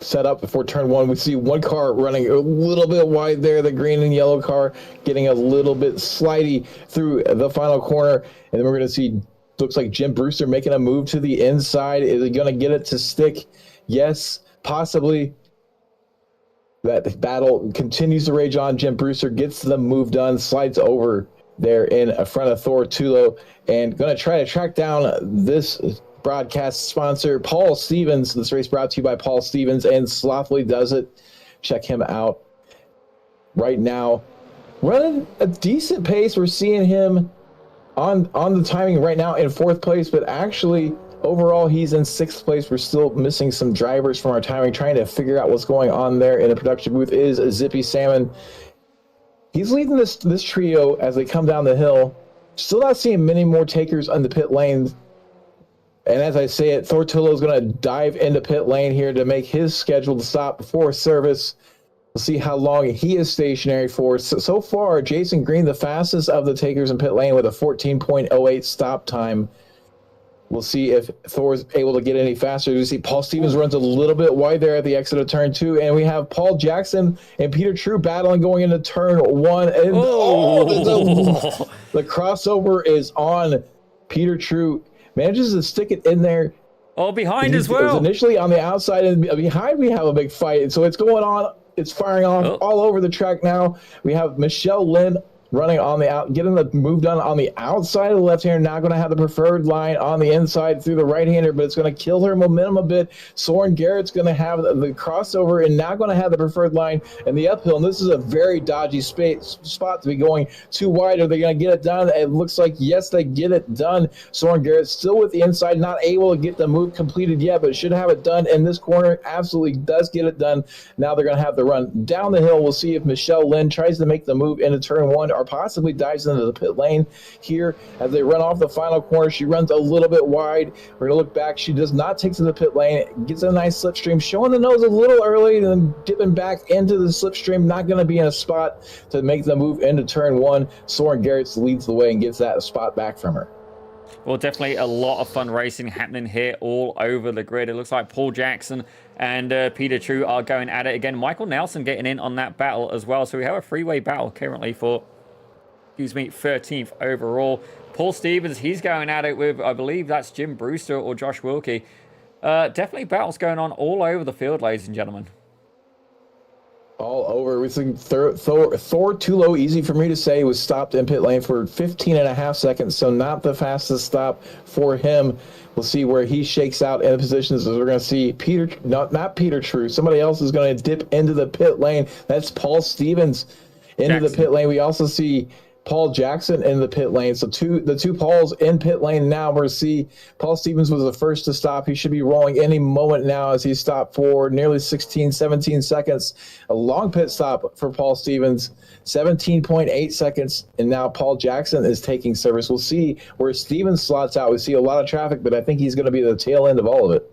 set up before turn one. We see one car running a little bit wide there, the green and yellow car getting a little bit slidey through the final corner. And then we're going to see, looks like Jim Brewster making a move to the inside. Is he going to get it to stick? Yes, possibly. That battle continues to rage on. Jim Brewster gets the move done, slides over there in front of Thor Tulo, and going to try to track down this broadcast sponsor, Paul Stevens. This race brought to you by Paul Stevens, and slothfully does it. Check him out right now. Running a decent pace. We're seeing him on the timing right now in 4th place, but actually overall he's in 6th place. We're still missing some drivers from our timing, trying to figure out what's going on there in the production booth. Is Zippy Salmon. He's leading this trio as they come down the hill. Still not seeing many more takers on the pit lane. And as I say it, Thor Tullo is going to dive into pit lane here to make his scheduled stop before service. We'll see how long he is stationary for. So far, Jason Green, the fastest of the takers in pit lane with a 14.08 stop time. We'll see if Thor's able to get any faster. You see Paul Stevens runs a little bit wide there at the exit of turn 2, and we have Paul Jackson and Peter True battling going into turn 1. And the crossover is on. Peter True manages to stick it in there. Oh, behind as well. It was initially on the outside, and behind we have a big fight. So it's going on. It's firing off all over the track now. We have Michelle Lynn running on the out, getting the move done on the outside of the left-hander, now going to have the preferred line on the inside through the right-hander, but it's going to kill her momentum a bit. Soren Garrett's going to have the crossover and now going to have the preferred line and the uphill, and this is a very dodgy spot to be going too wide. Are they going to get it done? It looks like, yes, they get it done. Soren Garrett still with the inside, not able to get the move completed yet, but should have it done in this corner. Absolutely does get it done. Now they're going to have the run down the hill. We'll see if Michelle Lynn tries to make the move into turn 1 or possibly dives into the pit lane here as they run off the final corner. She runs a little bit wide. We're going to look back. She does not take to the pit lane. Gets a nice slipstream, showing the nose a little early, and then dipping back into the slipstream. Not going to be in a spot to make the move into turn 1. Soren Garrett leads the way and gets that spot back from her. Well, definitely a lot of fun racing happening here all over the grid. It looks like Paul Jackson and Peter True are going at it again. Michael Nelson getting in on that battle as well. So we have a three-way battle currently for 13th overall. Paul Stevens, he's going at it with, I believe that's Jim Brewster or Josh Wilkie. Definitely battles going on all over the field, ladies and gentlemen. All over. We think Thor Tulo, easy for me to say, was stopped in pit lane for 15.5 seconds, so not the fastest stop for him. We'll see where he shakes out in the positions as we're going to see Peter, not Peter True. Somebody else is going to dip into the pit lane. That's Paul Stevens into the pit lane. We also see Paul Jackson in the pit lane. So the two Pauls in pit lane now. We're see Paul Stevens was the first to stop. He should be rolling any moment now as he stopped for nearly 16, 17 seconds. A long pit stop for Paul Stevens, 17.8 seconds. And now Paul Jackson is taking service. We'll see where Stevens slots out. We see a lot of traffic, but I think he's going to be the tail end of all of it.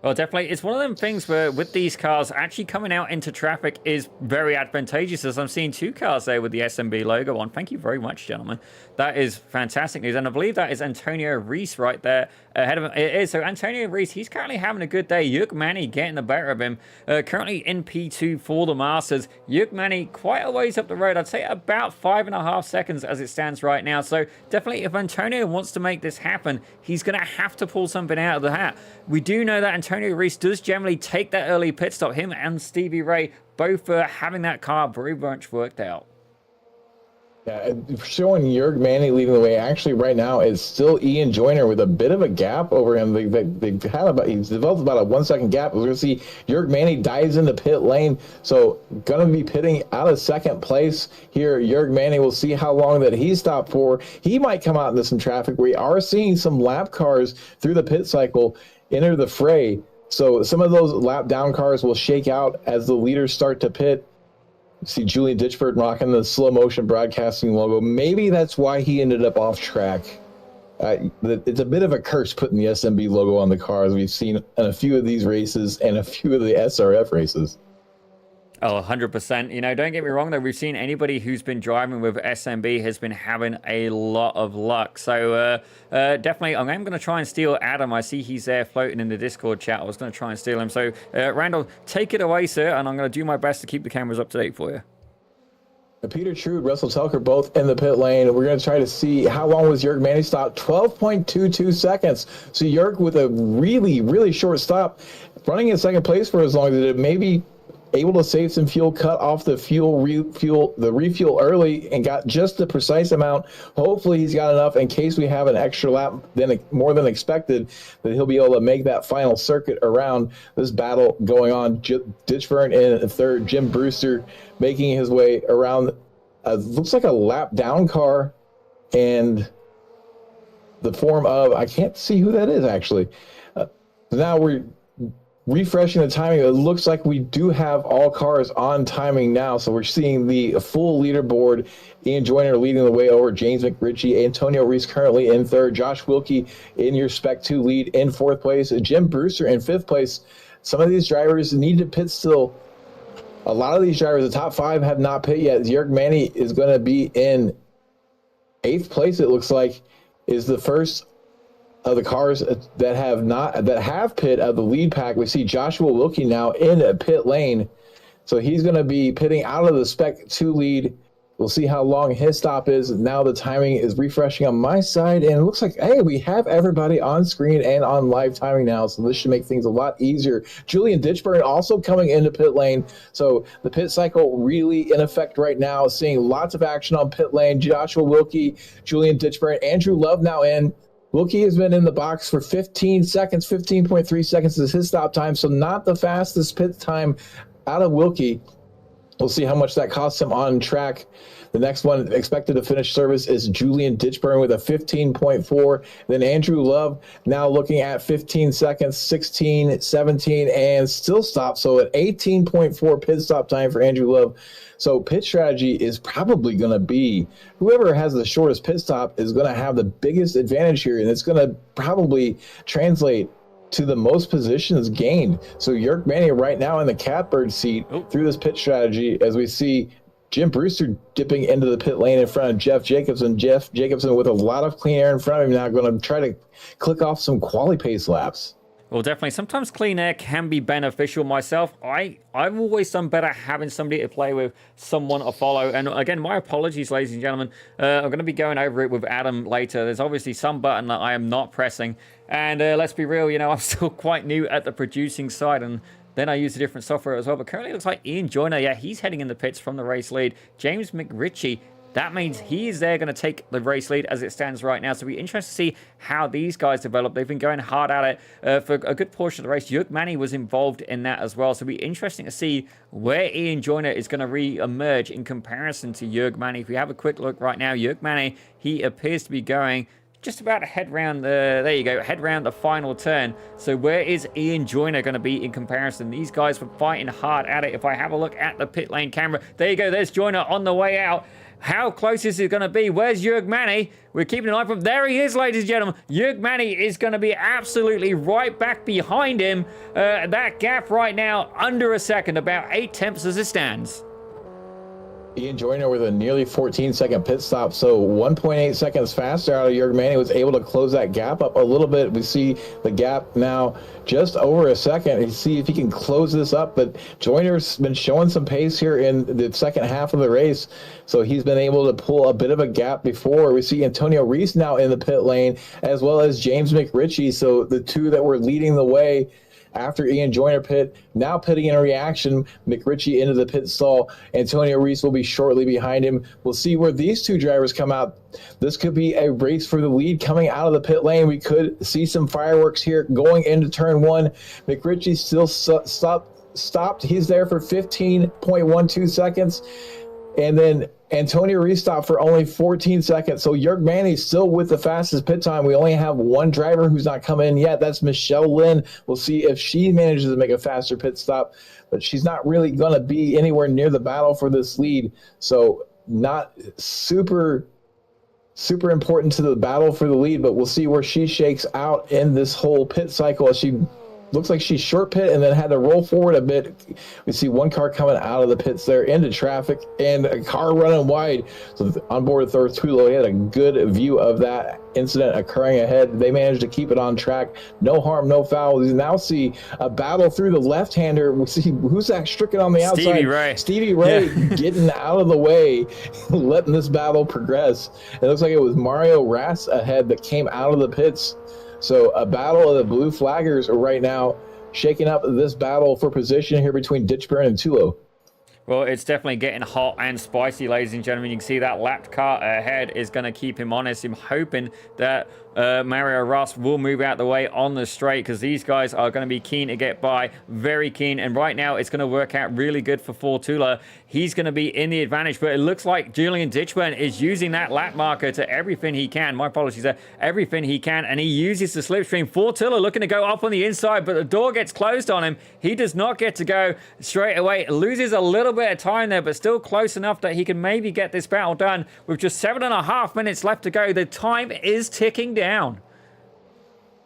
Well, definitely. It's one of them things where with these cars, actually coming out into traffic is very advantageous, as I'm seeing 2 cars there with the SMB logo on. Thank you very much, gentlemen. That is fantastic news. And I believe that is Antonio Reese right there ahead of him. It is. So Antonio Reese, he's currently having a good day. Yuk Manny getting the better of him. Currently in P2 for the Masters. Yuk Manny quite a ways up the road. I'd say about 5.5 seconds as it stands right now. So definitely if Antonio wants to make this happen, he's going to have to pull something out of the hat. We do know that Antonio Reese does generally take that early pit stop. Him and Stevie Ray both having that car very much worked out. Yeah, showing Jörg Manny leading the way. Actually, right now it's still Ian Joyner with a bit of a gap over him. He's developed about a 1 second gap. We're going to see Jörg Manny dives into pit lane, so going to be pitting out of second place here. Jörg Manny, we'll see how long that he stopped for. He might come out into some traffic. We are seeing some lap cars through the pit cycle enter the fray. So some of those lap down cars will shake out as the leaders start to pit. See Julian Ditchford rocking the slow motion broadcasting logo. Maybe that's why he ended up off track. It's a bit of a curse putting the SMB logo on the cars. We've seen in a few of these races and a few of the SRF races. Oh, 100%. You know, don't get me wrong, though. We've seen anybody who's been driving with SMB has been having a lot of luck. So, definitely, I'm going to try and steal Adam. I see he's there floating in the Discord chat. I was going to try and steal him. So, Randall, take it away, sir, and I'm going to do my best to keep the cameras up to date for you. Peter Trude, Russell Telker, both in the pit lane. We're going to try to see how long was Jörg Manny stop. 12.22 seconds. So, Jörg with a really, really short stop, running in second place for as long as it did. Maybe able to save some fuel, cut off the refuel early, and got just the precise amount. Hopefully he's got enough in case we have an extra lap more than expected, that he'll be able to make that final circuit around this battle going on. Ditchburn in third, Jim Brewster making his way around. Looks like a lap down car, and the form of, I can't see who that is actually. Now we're refreshing the timing. It looks like we do have all cars on timing now, so we're seeing the full leaderboard. Ian Joyner leading the way over James McRitchie. Antonio Reese currently in third. Josh Wilkie in your Spec 2 lead in fourth place. Jim Brewster in fifth place. Some of these drivers need to pit still. A lot of these drivers, the top 5, have not pit yet. Jörg Manny is going to be in 8th place, it looks like, is the first of the cars that have pit of the lead pack. We see Joshua Wilkie now in a pit lane, so he's going to be pitting out of the Spec 2 lead. We'll see how long his stop is. Now the timing is refreshing on my side, and it looks like, hey, we have everybody on screen and on live timing now, so this should make things a lot easier. Julian Ditchburn also coming into pit lane, so the pit cycle really in effect right now, seeing lots of action on pit lane. Joshua Wilkie, Julian Ditchburn, Andrew Love now in. Wilkie has been in the box for 15 seconds, 15.3 seconds is his stop time, so not the fastest pit time out of Wilkie. We'll see how much that costs him on track. The next one expected to finish service is Julian Ditchburn with a 15.4. Then Andrew Love now looking at 15 seconds, 16, 17, and still stopped. So an 18.4 pit stop time for Andrew Love. So pit strategy is probably going to be whoever has the shortest pit stop is going to have the biggest advantage here, and it's going to probably translate to the most positions gained. So Jörg Manny right now in the catbird seat through this pit strategy, as we see Jim Brewster dipping into the pit lane in front of Jeff Jacobson. Jeff Jacobson with a lot of clean air in front of him now, going to try to click off some quali pace laps. Well, definitely. Sometimes clean air can be beneficial myself. I've always done better having somebody to play with, someone to follow. And again, my apologies, ladies and gentlemen. I'm going to be going over it with Adam later. There's obviously some button that I am not pressing. And let's be real, you know, I'm still quite new at the producing side. And then I use a different software as well. But currently it looks like Ian Joyner, yeah, he's heading in the pits from the race lead. James McRitchie That means he's there going to take the race lead as it stands right now. So it'll be interesting to see how these guys develop. They've been going hard at it for a good portion of the race. Jörg Manny was involved in that as well. So it'll be interesting to see where Ian Joyner is going to re-emerge in comparison to Jörg Manny. If we have a quick look right now, Jörg Manny, he appears to be going just about to head round there you go, head round the final turn. So where is Ian Joyner going to be in comparison? These guys were fighting hard at it. If I have a look at the pit lane camera, there you go, there's Joyner on the way out. How close is it going to be? Where's Jörg Manny? We're keeping an eye from there he is, ladies and gentlemen. Jörg Manny is going to be absolutely right back behind him. That gap right now under a second, about 8/10 as it stands. Ian Joyner with a nearly 14-second pit stop, so 1.8 seconds faster out of Jörg Manny, was able to close that gap up a little bit. We see the gap now just over a second. You see if he can close this up, but Joyner's been showing some pace here in the second half of the race, so he's been able to pull a bit of a gap before. We see Antonio Reese now in the pit lane, as well as James McRitchie, so the two that were leading the way after Ian Joyner pit, now pitting in a reaction, McRitchie into the pit stall. Antonio Reese will be shortly behind him. We'll see where these two drivers come out. This could be a race for the lead coming out of the pit lane. We could see some fireworks here going into turn one. McRitchie still stopped. He's there for 15.12 seconds. And then Antonio Reese stopped for only 14 seconds. So Jörg Manny's still with the fastest pit time. We only have one driver who's not come in yet. That's Michelle Lynn. We'll see if she manages to make a faster pit stop. But she's not really going to be anywhere near the battle for this lead. So not super important to the battle for the lead. But we'll see where she shakes out in this whole pit cycle as she looks like she's short pit and then had to roll forward a bit. We see one car coming out of the pits there into traffic and a car running wide. So on board with Tulo, he had a good view of that incident occurring ahead. They managed to keep it on track. No harm, no foul. We now see a battle through the left-hander. We see who's that stricken on the outside. Stevie Ray getting out of the way, letting this battle progress. It looks like it was Mario Rass ahead that came out of the pits. So a battle of the blue flaggers right now, shaking up this battle for position here between Ditchburn and Tulo. Well, it's definitely getting hot and spicy, ladies and gentlemen. You can see that lapped car ahead is going to keep him honest. I'm hoping that Mario Ross will move out the way on the straight, because these guys are going to be keen to get by, very keen. And right now, it's going to work out really good for Fortula. He's going to be in the advantage, but it looks like Julian Ditchburn is using that lap marker to everything he can. My apologies there. Everything he can, and he uses the slipstream. Fortula looking to go up on the inside, but the door gets closed on him. He does not get to go straight away. Loses a little bit of time there, but still close enough that he can maybe get this battle done with just 7.5 minutes left to go. The time is ticking down.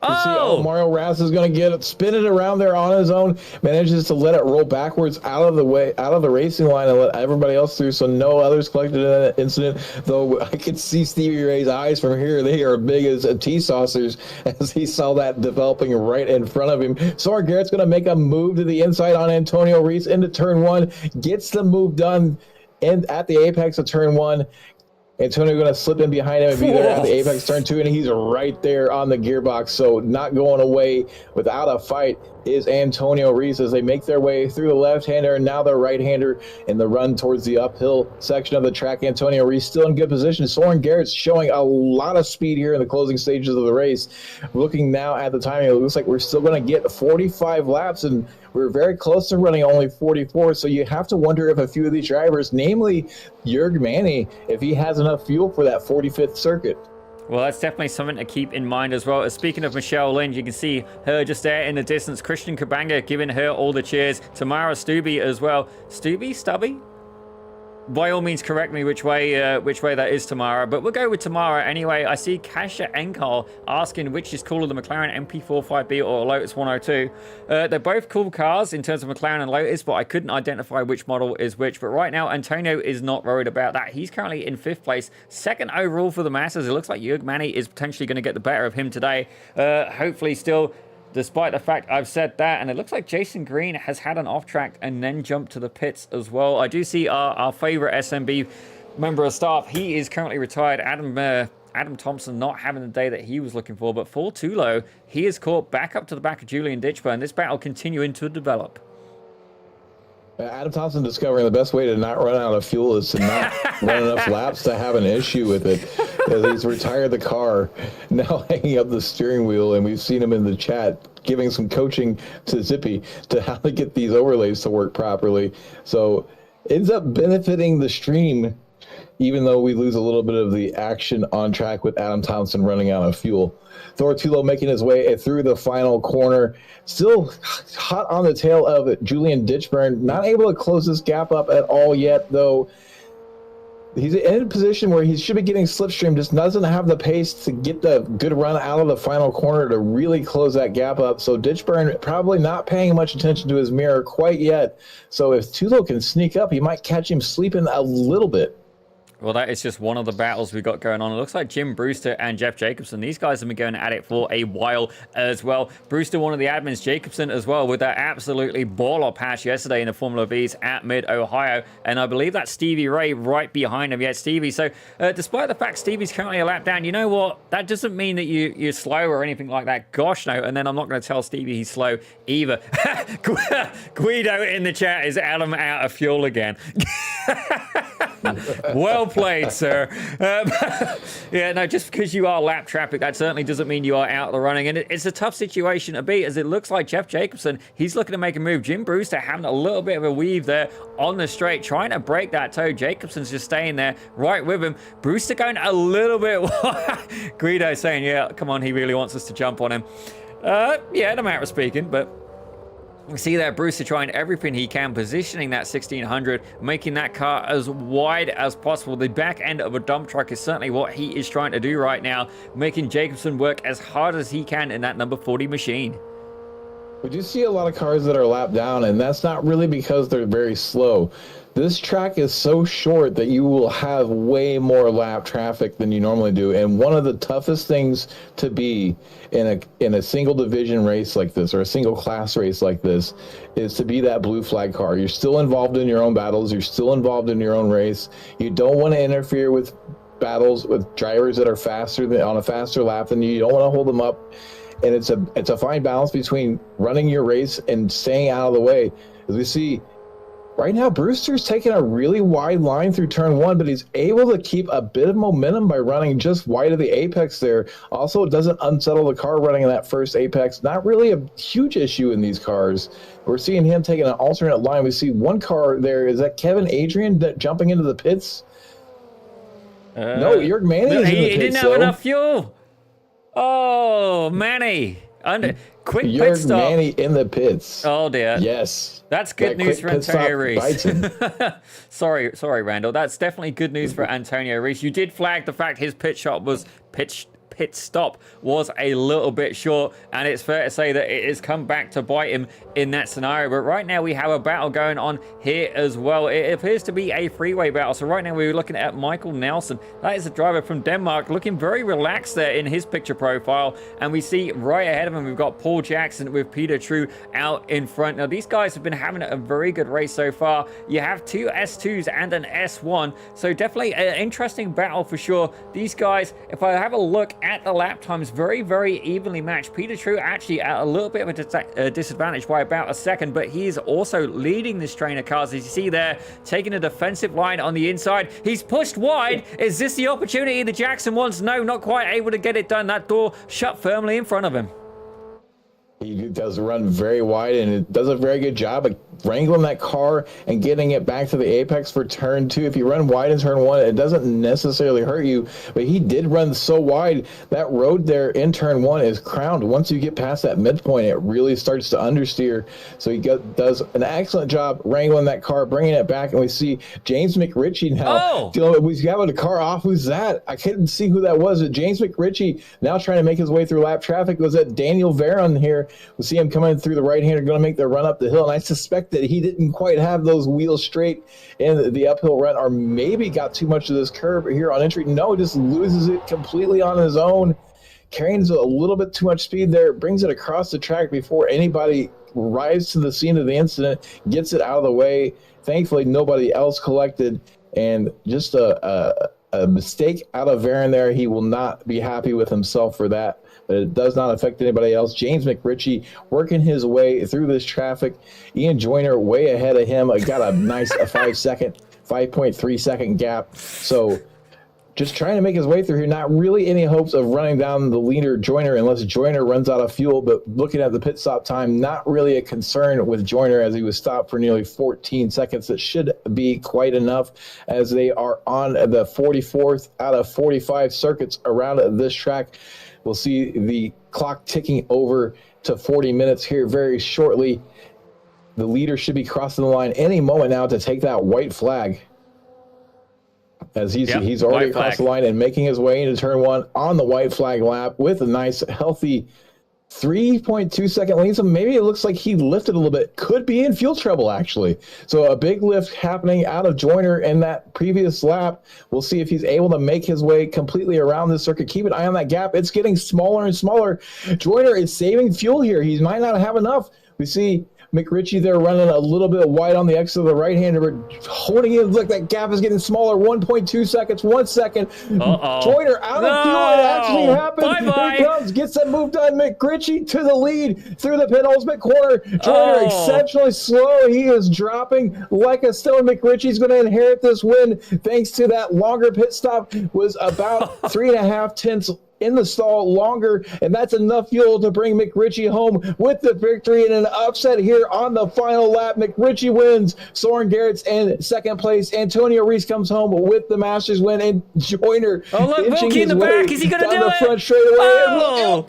Mario Rass is going to get it, spin it around there on his own, manages to let it roll backwards out of the racing line and let everybody else through, so no others collected in that incident. Though I could see Stevie Ray's eyes from here. They are big as tea saucers as he saw that developing right in front of him. Soren Garrett's going to make a move to the inside on Antonio Reese into turn one, gets the move done at the apex of turn one. Antonio going to slip in behind him and be there at the apex turn two, and he's right there on the gearbox. So not going away without a fight is Antonio Reese as they make their way through the left-hander and now the right-hander in the run towards the uphill section of the track. Antonio Reese still in good position. Soren Garrett's showing a lot of speed here in the closing stages of the race. Looking now at the timing, it looks like we're still going to get 45 laps, and we're very close to running only 44, so you have to wonder if a few of these drivers, namely Jörg Manny, if he has enough fuel for that 45th circuit. Well, that's definitely something to keep in mind as well. Speaking of Michelle Lynn, you can see her just there in the distance. Christian Kabanga giving her all the cheers. Tamara Stubby as well. Stubby? By all means, correct me which way that is, Tamara. But we'll go with Tamara anyway. I see Kasia Enkal asking which is cooler, the McLaren MP45B or Lotus 102. They're both cool cars in terms of McLaren and Lotus, but I couldn't identify which model is which. But right now, Antonio is not worried about that. He's currently in 5th place, 2nd overall for the Masters. It looks like Jörg Manny is potentially going to get the better of him today. Hopefully still, despite the fact I've said that. And it looks like Jason Green has had an off track and then jumped to the pits as well. I do see our favorite SMB member of staff. He is currently retired. Adam Thompson not having the day that he was looking for. But for Tulo, he is caught back up to the back of Julian Ditchburn. This battle continuing to develop. Adam Thompson discovering the best way to not run out of fuel is to not run enough laps to have an issue with it. As he's retired the car, now hanging up the steering wheel, and we've seen him in the chat giving some coaching to Zippy to how to get these overlays to work properly. So ends up benefiting the stream, even though we lose a little bit of the action on track with Adam Thompson running out of fuel. Thor Tulo making his way through the final corner, still hot on the tail of Julian Ditchburn, not able to close this gap up at all yet, though. He's in a position where he should be getting slipstream, just doesn't have the pace to get the good run out of the final corner to really close that gap up. So Ditchburn probably not paying much attention to his mirror quite yet. So if Tulo can sneak up, he might catch him sleeping a little bit. Well, that is just one of the battles we got going on. It looks like Jim Brewster and Jeff Jacobson, these guys have been going at it for a while as well. Brewster, one of the admins, Jacobson as well, with that absolutely baller patch yesterday in the Formula V's at Mid-Ohio. And I believe that's Stevie Ray right behind him. Yeah, Stevie. So despite the fact Stevie's currently a lap down, you know what? That doesn't mean that you're slow or anything like that. Gosh, no. And then I'm not going to tell Stevie he's slow either. Guido in the chat is Adam out of fuel again. Well played, sir. Yeah, no, just because you are lap traffic, that certainly doesn't mean you are out of the running. And it's a tough situation to beat, as it looks like Jeff Jacobson, he's looking to make a move. Jim Brewster having a little bit of a weave there on the straight, trying to break that toe. Jacobson's just staying there right with him. Brewster going a little bit. Guido saying, yeah, come on, he really wants us to jump on him. Yeah, no matter of speaking, but we see that Brewster trying everything he can, positioning that 1600, making that car as wide as possible. The back end of a dump truck is certainly what he is trying to do right now, making Jacobson work as hard as he can in that number 40 machine. We do see a lot of cars that are lapped down, and that's not really because they're very slow. This track is so short that you will have way more lap traffic than you normally do. And one of the toughest things to be in a single division race like this, or a single class race like this, is to be that blue flag car. You're still involved in your own battles. You're still involved in your own race. You don't want to interfere with battles with drivers that are faster on a faster lap than you. You don't want to hold them up. And it's a fine balance between running your race and staying out of the way. As we see right now, Brewster's taking a really wide line through turn one, but he's able to keep a bit of momentum by running just wide of the apex there. Also, it doesn't unsettle the car running in that first apex. Not really a huge issue in these cars. We're seeing him taking an alternate line. We see one car there. Is that Kevin Adrian jumping into the pits? No, Jörg Manny is in the pits. He didn't have enough fuel. Oh, Manny. Quick pit stop. Manny in the pits. Oh, dear. Yes. That's good news for Antonio Reese. Sorry, Randall. That's definitely good news for Antonio Reese. You did flag the fact his pit stop was a little bit short, and it's fair to say that it has come back to bite him in that scenario. But right now we have a battle going on here as well. It appears to be a freeway battle. So right now we're looking at Michael Nelson. That is a driver from Denmark, looking very relaxed there in his picture profile. And we see right ahead of him, we've got Paul Jackson with Peter True out in front. Now these guys have been having a very good race so far. You have two S2s and an S1. So definitely an interesting battle for sure. These guys, if I have a look at the lap times, very, very evenly matched. Peter True actually at a little bit of a disadvantage by about a second, but he is also leading this train of cars, as you see there, taking a defensive line on the inside. He's pushed wide. Is this the opportunity the Jackson wants? No, not quite able to get it done. That door shut firmly in front of him. He does run very wide, and it does a very good job of wrangling that car and getting it back to the apex for turn two. If you run wide in turn one, it doesn't necessarily hurt you, but he did run so wide. That road there in turn one is crowned. Once you get past that midpoint, it really starts to understeer. So he does an excellent job wrangling that car, bringing it back, and we see James McRitchie now. He's got the car off. Who's that? I couldn't see who that was. But James McRitchie now trying to make his way through lap traffic. Was that Daniel Veron here? We see him coming through the right-hander, going to make the run up the hill, and I suspect that he didn't quite have those wheels straight in the uphill run, or maybe got too much of this curve here on entry. No, just loses it completely on his own, carrying a little bit too much speed there, brings it across the track before anybody arrives to the scene of the incident, gets it out of the way. Thankfully, nobody else collected, and just a a mistake out of Varon there. He will not be happy with himself for that, but it does not affect anybody else. James McRitchie working his way through this traffic. Ian Joyner way ahead of him. Got a nice 5.3 second gap. So just trying to make his way through here. Not really any hopes of running down the leader Joyner unless Joyner runs out of fuel. But looking at the pit stop time, not really a concern with Joyner as he was stopped for nearly 14 seconds. It should be quite enough as they are on the 44th out of 45 circuits around this track. We'll see the clock ticking over to 40 minutes here very shortly. The leader should be crossing the line any moment now to take that white flag. As he's already across the line and making his way into turn one on the white flag lap with a nice, healthy 3.2 second lead. So maybe it looks like he lifted a little bit. Could be in fuel trouble, actually. So a big lift happening out of Joyner in that previous lap. We'll see if he's able to make his way completely around this circuit. Keep an eye on that gap. It's getting smaller and smaller. Joyner is saving fuel here. He might not have enough. We see McRitchie there running a little bit wide on the exit of the right-hander, but holding in. Look, that gap is getting smaller. 1.2 seconds, 1 second. Joyner out of fuel. It actually happened. Bye-bye. Here he comes. Gets that move done. McRitchie to the lead through the penultimate corner. Joyner exceptionally slow. He is dropping like a stone. McRitchie's going to inherit this win thanks to that longer pit stop. Was about 3.5 tenths in the stall longer, and that's enough fuel to bring McRitchie home with the victory in an upset here on the final lap. McRitchie wins. Soren Garrett's in second place. Antonio Reese comes home with the Masters win, and Joyner Wilkie in the back. Is he going to do the it? front straightaway.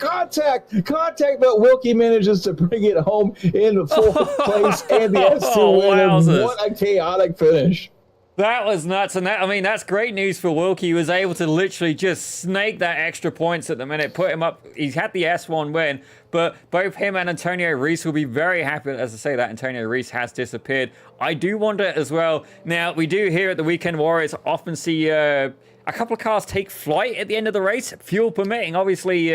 Contact, but Wilkie manages to bring it home in fourth place and the S2 win. And what a chaotic finish. That was nuts, and that's great news for Wilkie. He was able to literally just snake that extra points at the minute, put him up. He's had the S1 win, but both him and Antonio Reese will be very happy, as I say, that Antonio Reese has disappeared. I do wonder as well, now we do here at the Weekend Warriors often see a couple of cars take flight at the end of the race, fuel permitting. Obviously,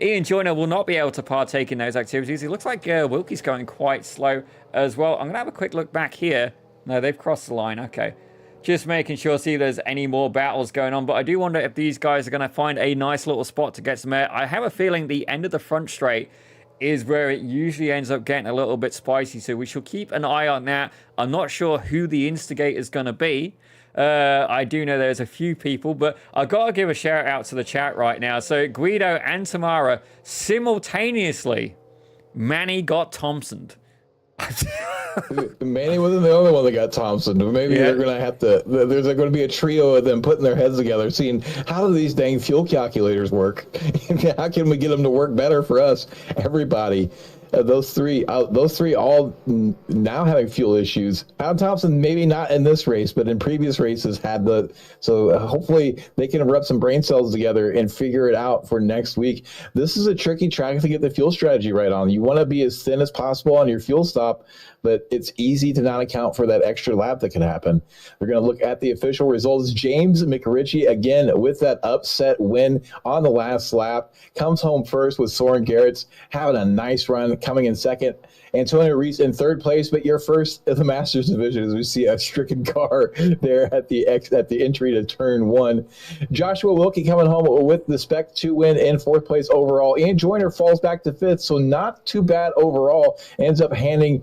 Ian Joyner will not be able to partake in those activities. It looks like Wilkie's going quite slow as well. I'm going to have a quick look back here. No, they've crossed the line. Okay. Just making sure, see if there's any more battles going on. But I do wonder if these guys are going to find a nice little spot to get some air. I have a feeling the end of the front straight is where it usually ends up getting a little bit spicy. So we shall keep an eye on that. I'm not sure who the instigator is going to be. I do know there's a few people, but I've got to give a shout out to the chat right now. So Guido and Tamara simultaneously, Manny got Thompsoned. Manny wasn't the only one that got Thompson. Maybe they're going to have to, there's going to be a trio of them putting their heads together, seeing how do these dang fuel calculators work? How can we get them to work better for us? Everybody. Those three all now having fuel issues. Adam Thompson, maybe not in this race, but in previous races had so hopefully they can rub some brain cells together and figure it out for next week. This is a tricky track to get the fuel strategy right on. You want to be as thin as possible on your fuel stop, but it's easy to not account for that extra lap that can happen. We're going to look at the official results. James McRitchie, again, with that upset win on the last lap, comes home first with Soren Garrett's having a nice run, coming in second. Antonio Reese in third place, but you're first in the Masters division as we see a stricken car there at the entry to turn one. Joshua Wilkie coming home with the Spec 2 win in fourth place overall. Ian Joyner falls back to fifth, so not too bad overall. Ends up handing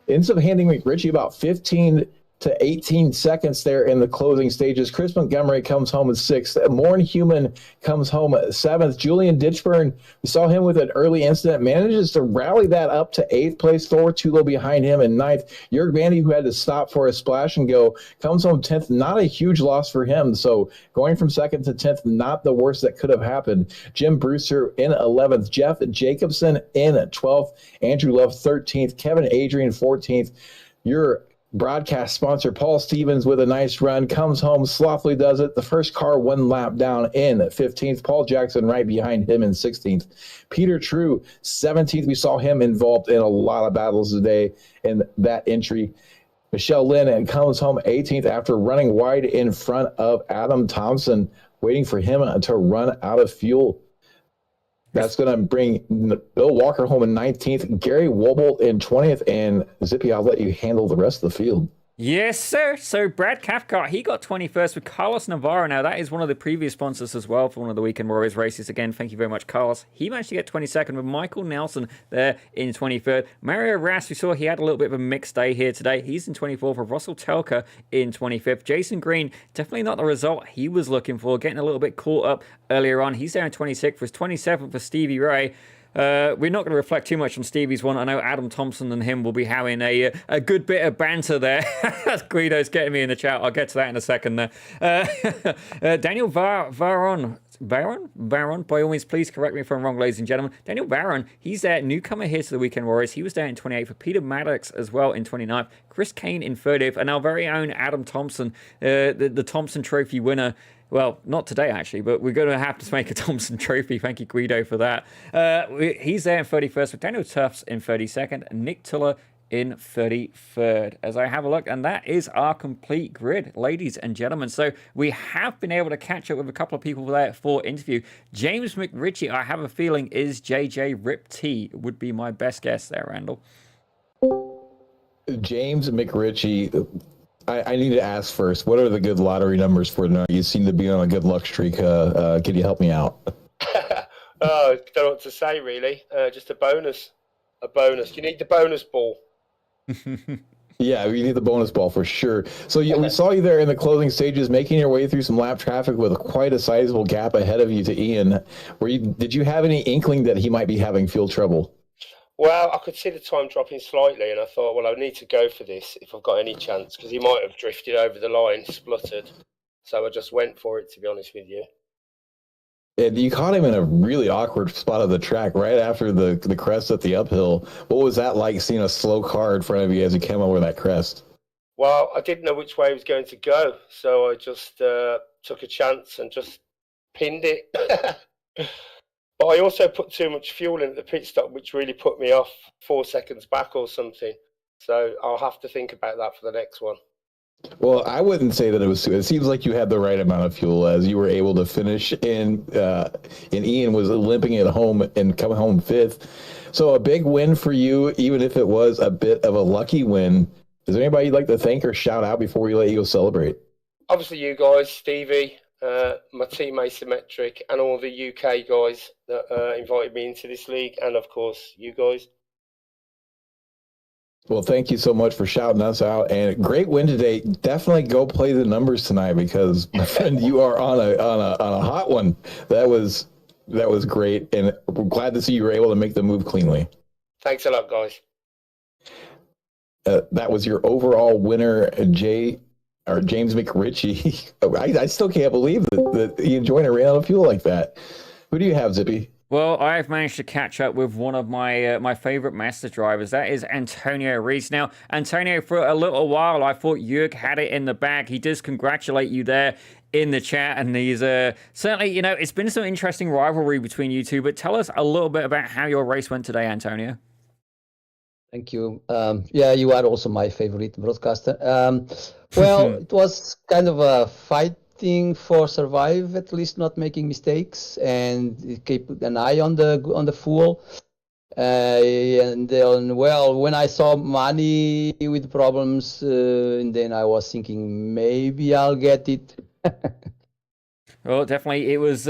McRitchie about 15 to 18 seconds there in the closing stages. Chris Montgomery comes home at sixth. Morn Human comes home at seventh. Julian Ditchburn, we saw him with an early incident, manages to rally that up to eighth place. Thor Tulo behind him in ninth. Jörg Vandy, who had to stop for a splash and go, comes home 10th. Not a huge loss for him. So going from second to 10th, not the worst that could have happened. Jim Brewster in 11th. Jeff Jacobson in 12th. Andrew Love 13th. Kevin Adrian 14th. Your broadcast sponsor Paul Stevens with a nice run comes home slothfully, does it. The first car one lap down in 15th. Paul Jackson right behind him in 16th. Peter True 17th. We saw him involved in a lot of battles today in that entry. Michelle Lynn comes home 18th after running wide in front of Adam Thompson, waiting for him to run out of fuel. That's going to bring Bill Walker home in 19th, Gary Wobolt in 20th, and Zippy, I'll let you handle the rest of the field. Yes, sir. So Brad Cathcart, he got 21st with Carlos Navarro. Now, that is one of the previous sponsors as well for one of the Weekend Warriors races. Again, thank you very much, Carlos. He managed to get 22nd with Michael Nelson there in 23rd. Mario Ras, we saw he had a little bit of a mixed day here today. He's in 24th with Russell Telka in 25th. Jason Green, definitely not the result he was looking for, getting a little bit caught up earlier on. He's there in 26th, was 27th for Stevie Ray. We're not going to reflect too much on Stevie's one. I know Adam Thompson and him will be having a good bit of banter there. Guido's getting me in the chat. I'll get to that in a second there. Daniel Baron, by all means, please correct me if I'm wrong, ladies and gentlemen. Daniel Baron, he's there, newcomer here to the Weekend Warriors. He was there in 28th for Peter Maddox as well in 29th. Chris Kane in 30th. And our very own Adam Thompson, the Thompson Trophy winner. Well, not today, actually, but we're going to have to make a Thompson Trophy. Thank you, Guido, for that. He's there in 31st with Daniel Tufts in 32nd and Nick Tuller in 33rd. As I have a look, and that is our complete grid, ladies and gentlemen. So we have been able to catch up with a couple of people there for interview. James McRitchie, I have a feeling, is JJ Rip T, would be my best guess there, Randall. James McRitchie... I need to ask first, what are the good lottery numbers for now? You seem to be on a good luck streak. Can you help me out? Oh, don't know what to say, really. Just a bonus. A bonus. You need the bonus ball. Yeah, we need the bonus ball for sure. So we saw you there in the closing stages, making your way through some lap traffic with quite a sizable gap ahead of you to Ian. Did you have any inkling that he might be having fuel trouble? Well, I could see the time dropping slightly, and I thought, well, I need to go for this if I've got any chance, because he might have drifted over the line, spluttered. So I just went for it, to be honest with you. And you caught him in a really awkward spot of the track right after the crest at the uphill. What was that like, seeing a slow car in front of you as you came over that crest? Well, I didn't know which way he was going to go, so I just took a chance and just pinned it. But I also put too much fuel in at the pit stop, which really put me off 4 seconds back or something. So I'll have to think about that for the next one. Well, I wouldn't say that it was. It seems like you had the right amount of fuel as you were able to finish, and Ian was limping it home and coming home fifth. So a big win for you, even if it was a bit of a lucky win. Is there anybody you'd like to thank or shout out before we let you go celebrate? Obviously, you guys, Stevie. My team Asymmetric, and all the UK guys that invited me into this league, and of course you guys. Well, thank you so much for shouting us out, and great win today. Definitely go play the numbers tonight, because my friend, you are on a hot one. That was great, and we're glad to see you were able to make the move cleanly. Thanks a lot, guys. That was your overall winner, James McRitchie. I still can't believe that Ian Joyner ran out of fuel like that. Who do you have, Zippy? Well, I've managed to catch up with one of my my favorite master drivers. That is Antonio Reese. Now, Antonio, for a little while, I thought Jörg had it in the bag. He does congratulate you there in the chat, and he's certainly, it's been some interesting rivalry between you two. But tell us a little bit about how your race went today, Antonio. Thank you. Yeah, you are also my favorite broadcaster. Well, it was kind of a fighting for survive, at least not making mistakes, and keep an eye on the fuel. And then, well, when I saw money with problems, and then I was thinking maybe I'll get it. Well, definitely, it was.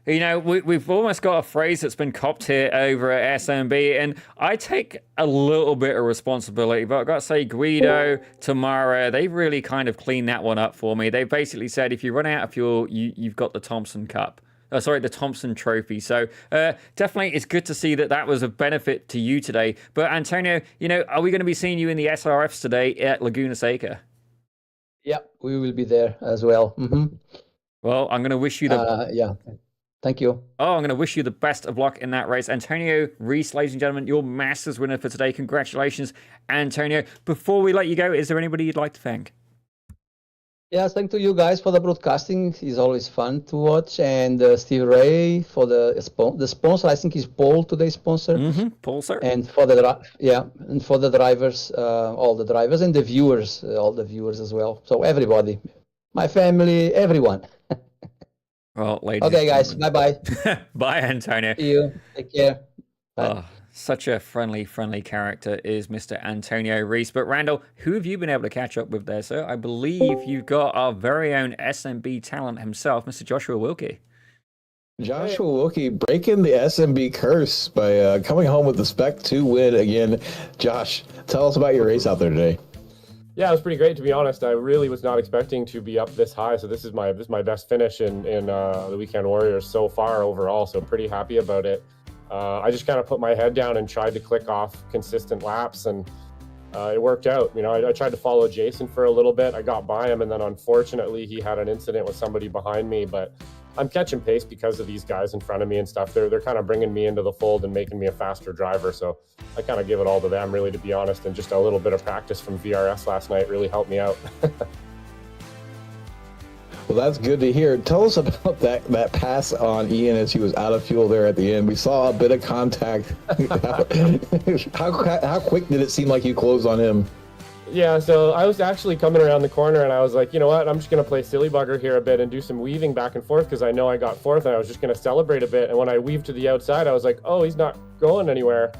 We've almost got a phrase that's been copped here over at SMB, and I take a little bit of responsibility, but I've got to say, Guido, Tamara, they really kind of cleaned that one up for me. They basically said, if you run out of fuel, you've got the Thompson Cup. The Thompson Trophy. So definitely, it's good to see that was a benefit to you today. But Antonio, are we going to be seeing you in the SRFs today at Laguna Seca? Yeah, we will be there as well. Mm-hmm. Well, I'm going to wish you yeah. Thank you. I'm going to wish you the best of luck in that race. Antonio Reese, ladies and gentlemen, your Masters winner for today. Congratulations, Antonio. Before we let you go, is there anybody you'd like to thank? Yes, thank to you guys for the broadcasting. It's always fun to watch. And Steve Ray for the sponsor. I think is Paul today's sponsor. Mm-hmm. Paul, sir. And for the drivers, all the drivers, and the viewers, all the viewers as well. So everybody, my family, everyone. Well, ladies. Okay, guys. Bye-bye. Bye, Antonio. See you. Take care. Bye. Oh, such a friendly character is Mr. Antonio Reese. But Randall, who have you been able to catch up with there, sir? I believe you've got our very own SMB talent himself, Mr. Joshua Wilkie. Joshua Wilkie breaking the SMB curse by coming home with the Spec 2 win again. Josh, tell us about your race out there today. Yeah, it was pretty great, to be honest. I really was not expecting to be up this high, so this is my best finish in the Weekend Warriors so far overall, so pretty happy about it. I just kind of put my head down and tried to click off consistent laps, and it worked out. You know, I tried to follow Jason for a little bit. I got by him, and then unfortunately he had an incident with somebody behind me, but I'm catching pace because of these guys in front of me and stuff. They're kind of bringing me into the fold and making me a faster driver. So I kind of give it all to them, really, to be honest. And just a little bit of practice from VRS last night really helped me out. Well, that's good to hear. Tell us about that pass on Ian as he was out of fuel there at the end. We saw a bit of contact. How quick did it seem like you closed on him? Yeah, so I was actually coming around the corner and I was like, you know what, I'm just going to play silly bugger here a bit and do some weaving back and forth because I know I got fourth and I was just going to celebrate a bit. And when I weaved to the outside, I was like, oh, he's not going anywhere.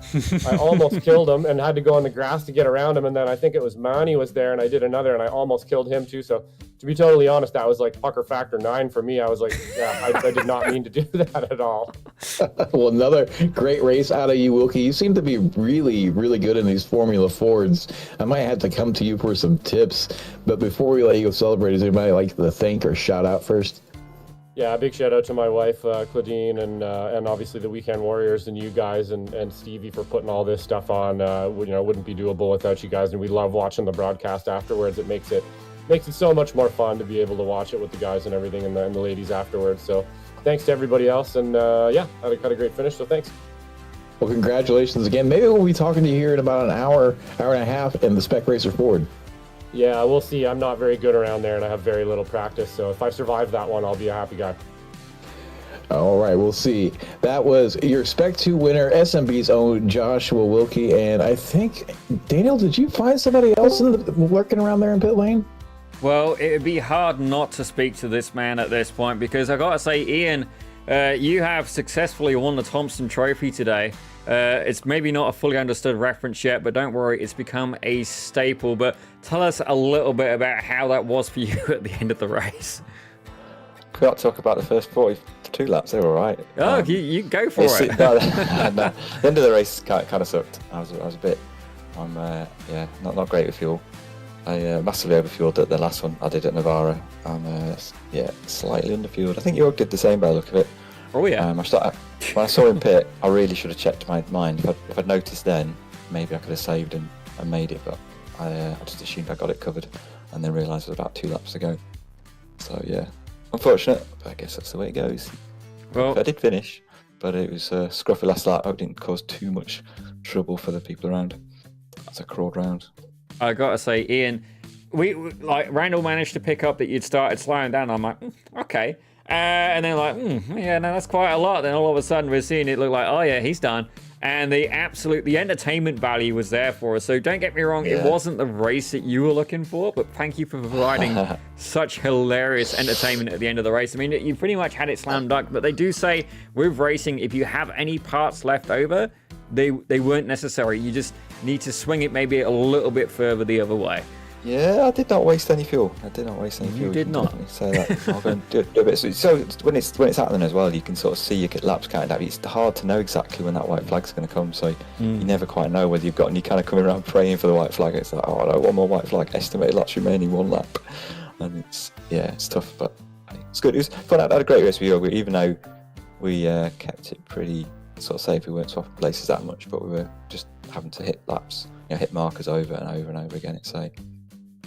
I almost killed him and had to go on the grass to get around him. And then I think it was Manny was there and I did another and I almost killed him too. So to be totally honest, that was like pucker factor 9 for me. I was like, yeah, I did not mean to do that at all. Well, another great race out of you, Wilkie. You seem to be really, really good in these Formula Fords. I might have to come to you for some tips. But before we let you go celebrate, is anybody like to thank or shout out first? Yeah, a big shout out to my wife, Claudine, and obviously the Weekend Warriors and you guys and Stevie for putting all this stuff on. You know, it wouldn't be doable without you guys, and we love watching the broadcast afterwards. It makes it so much more fun to be able to watch it with the guys and everything and the ladies afterwards. So thanks to everybody else, and yeah, had a great finish, so thanks. Well, congratulations again. Maybe we'll be talking to you here in about an hour and a half in the Spec Racer Ford. Yeah, we'll see. I'm not very good around there, and I have very little practice, so if I survive that one, I'll be a happy guy. All right, we'll see. That was your Spec 2 winner, SMB's own Joshua Wilkie, and I think, Daniel, did you find somebody else lurking around there in pit lane? Well, it'd be hard not to speak to this man at this point because I gotta say, Ian, you have successfully won the Thompson Trophy today. It's maybe not a fully understood reference yet, but don't worry, it's become a staple. But tell us a little bit about how that was for you at the end of the race. Can't talk about the first 42 laps, they were all right. Oh, you go for it. The end of the race kind of sucked. I was a bit, yeah, not great with fuel. I massively overfueled at the last one I did at Navarra. Yeah, slightly underfueled. I think you all did the same by the look of it. Oh yeah. When I saw him pit, I really should have checked my mind. If I'd noticed then, maybe I could have saved and made it, but I just assumed I got it covered and then realised it was about 2 laps to go. So yeah, unfortunate, but I guess that's the way it goes. Well, I did finish, but it was a scruffy last lap. I hope it didn't cause too much trouble for the people around as I crawled round. I gotta say, Ian, we like Randall managed to pick up that you'd started slowing down. I'm like, okay, and then like, yeah, no, that's quite a lot. Then all of a sudden we're seeing it look like, oh yeah, he's done. And the entertainment value was there for us. So don't get me wrong, It wasn't the race that you were looking for, but thank you for providing such hilarious entertainment at the end of the race. I mean, you pretty much had it slam dunk, but they do say with racing, if you have any parts left over, they weren't necessary. You just need to swing it maybe a little bit further the other way. Yeah, I did not waste any fuel. You did not. Say that. I'll go and do a bit. So when it's happening as well, you can sort of see your laps counted out. It's hard to know exactly when that white flag's going to come, so you never quite know whether you've got. And you kind of coming around praying for the white flag. It's like, oh no, one more white flag. Estimated laps remaining, 1 lap, and it's tough, but it's good. It was fun. I had a great race with you, even though we kept it pretty sort of safe. We weren't swapping places that much, but we were just having to hit laps, hit markers over and over and over again.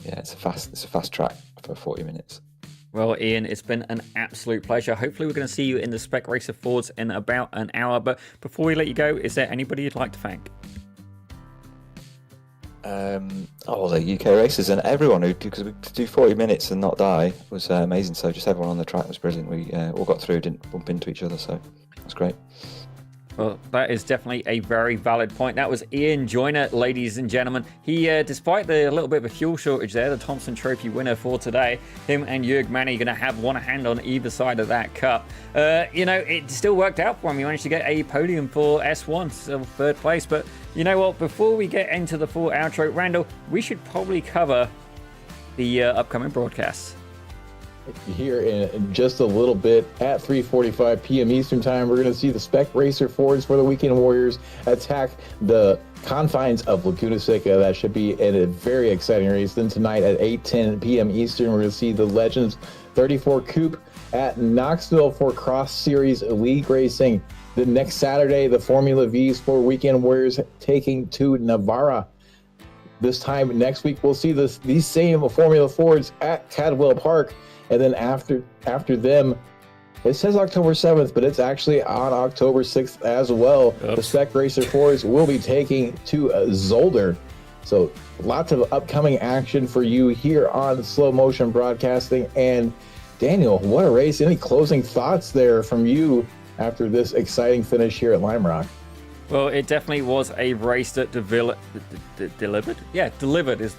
Yeah, it's a fast track for 40 minutes. Well, Ian, it's been an absolute pleasure. Hopefully we're going to see you in the Spec Racer Fords in about an hour. But before we let you go, is there anybody you'd like to thank? The UK racers and everyone because we could do 40 minutes and not die was amazing. So just everyone on the track was brilliant. We all got through, didn't bump into each other, so it was great. Well, that is definitely a very valid point. That was Ian Joyner, ladies and gentlemen. He, despite the little bit of a fuel shortage there, the Thompson Trophy winner for today, him and Jörg Manny going to have one hand on either side of that cup. It still worked out for him. He managed to get a podium for S1, so third place. But you know what? Before we get into the full outro, Randall, we should probably cover the upcoming broadcasts. Here in just a little bit at 3:45 p.m. Eastern Time, we're going to see the Spec Racer Fords for the Weekend Warriors attack the confines of Laguna Seca. That should be a very exciting race. Then tonight at 8:10 p.m. Eastern, we're going to see the Legends 34 Coupe at Knoxville for Cross Series League Racing. The next Saturday, the Formula V's for Weekend Warriors taking to Navarra. This time next week, we'll see these same Formula Fords at Cadwell Park. And then after them, it says October 7th, but it's actually on October 6th as well. Oops. The Spec Racer Fords will be taking to Zolder. So lots of upcoming action for you here on Slow Motion Broadcasting. And Daniel, what a race. Any closing thoughts there from you after this exciting finish here at Lime Rock? Well, it definitely was a race that delivered. Yeah, delivered is...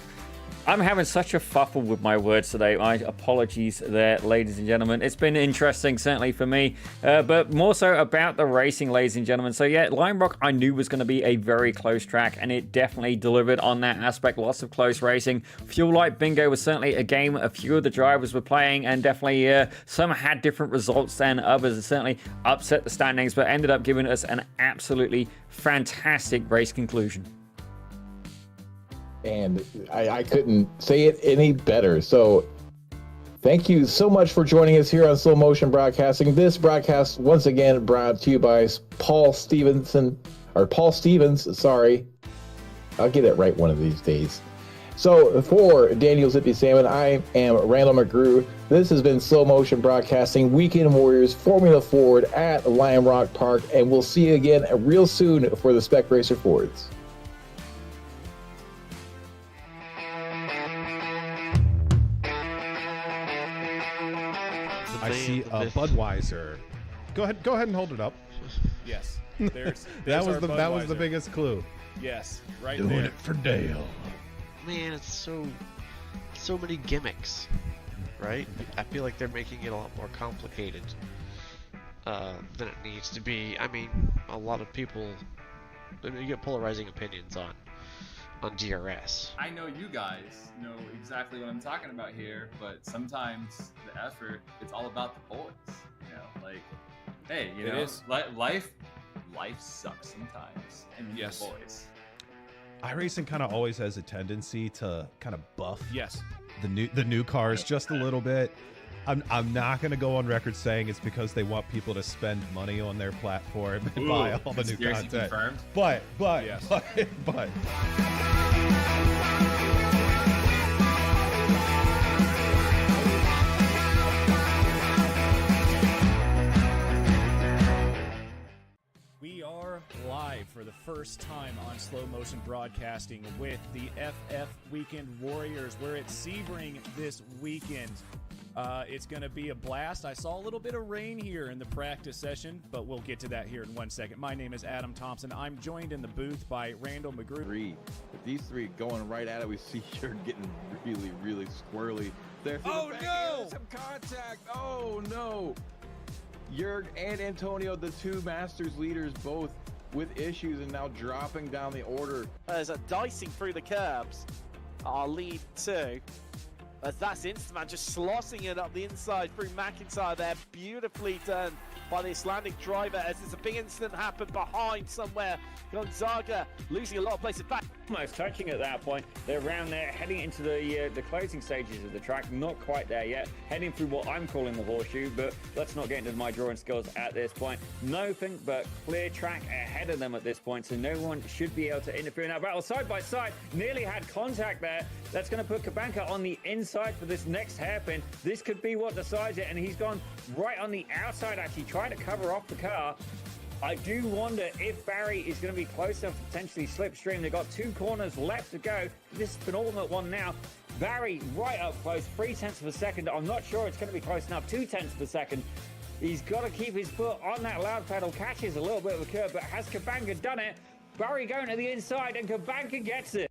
I'm having such a fuffle with my words today. My apologies there, ladies and gentlemen. It's been interesting, certainly for me, but more so about the racing, ladies and gentlemen. So yeah, Lime Rock I knew was going to be a very close track, and it definitely delivered on that aspect. Lots of close racing. Fuel Light Bingo was certainly a game a few of the drivers were playing, and definitely some had different results than others, and certainly upset the standings, but ended up giving us an absolutely fantastic race conclusion. And I couldn't say it any better. So thank you so much for joining us here on Slow Motion Broadcasting. This broadcast, once again, brought to you by Paul Stevens, sorry. I'll get it right one of these days. So for Daniel Zippy Salmon, I am Randall McGrew. This has been Slow Motion Broadcasting Weekend Warriors Formula Ford at Lime Rock Park. And we'll see you again real soon for the Spec Racer Fords. I see a Budweiser. Go ahead and hold it up. Yes. That was the biggest clue. Yes, right Doing there. it for Dale. Man, it's so many gimmicks, right? I feel like they're making it a lot more complicated than it needs to be. I mean, a lot of people, you get polarizing opinions on DRS. I know you guys know exactly what I'm talking about here, but sometimes the effort, it's all about the boys. Like, hey, life sucks sometimes, and you need the boys. iRacing kind of always has a tendency to kind of buff Yes. the new cars just a little bit. I'm not going to go on record saying it's because they want people to spend money on their platform and buy all the new content. Confirmed. But We are live for the first time on Slow Motion Broadcasting with the FF Weekend Warriors. We're at Sebring this weekend. It's going to be a blast. I saw a little bit of rain here in the practice session, but we'll get to that here in 1 second. My name is Adam Thompson. I'm joined in the booth by Randall McGrew. With these three going right at it, we see Jörg getting really, really squirrely. There, oh no! Some contact. Oh no! Jörg and Antonio, the two Masters leaders, both with issues and now dropping down the order. There's a dicing through the curbs. Our lead two. As that's Instaman just slossing it up the inside through McIntyre there. Beautifully done by the Icelandic driver as there's a big incident happened behind somewhere. Gonzaga losing a lot of places back. Almost touching at that point. They're around there heading into the closing stages of the track. Not quite there yet. Heading through what I'm calling the horseshoe, but let's not get into my drawing skills at this point. Nothing but clear track ahead of them at this point, so no one should be able to interfere in that battle. Side by side, nearly had contact there. That's going to put Kabanka on the inside for this next hairpin. This could be what decides it, and he's gone right on the outside, actually trying to cover off the car. I do wonder if Barry is going to be close enough to potentially slipstream. They've got 2 corners left to go. This is penultimate one now. Barry right up close, 0.3 of a second. I'm not sure it's going to be close enough. 0.2 of a second. He's got to keep his foot on that loud pedal. Catches a little bit of a curve, but has Kabanga done it? Barry going to the inside, and Kabanga gets it.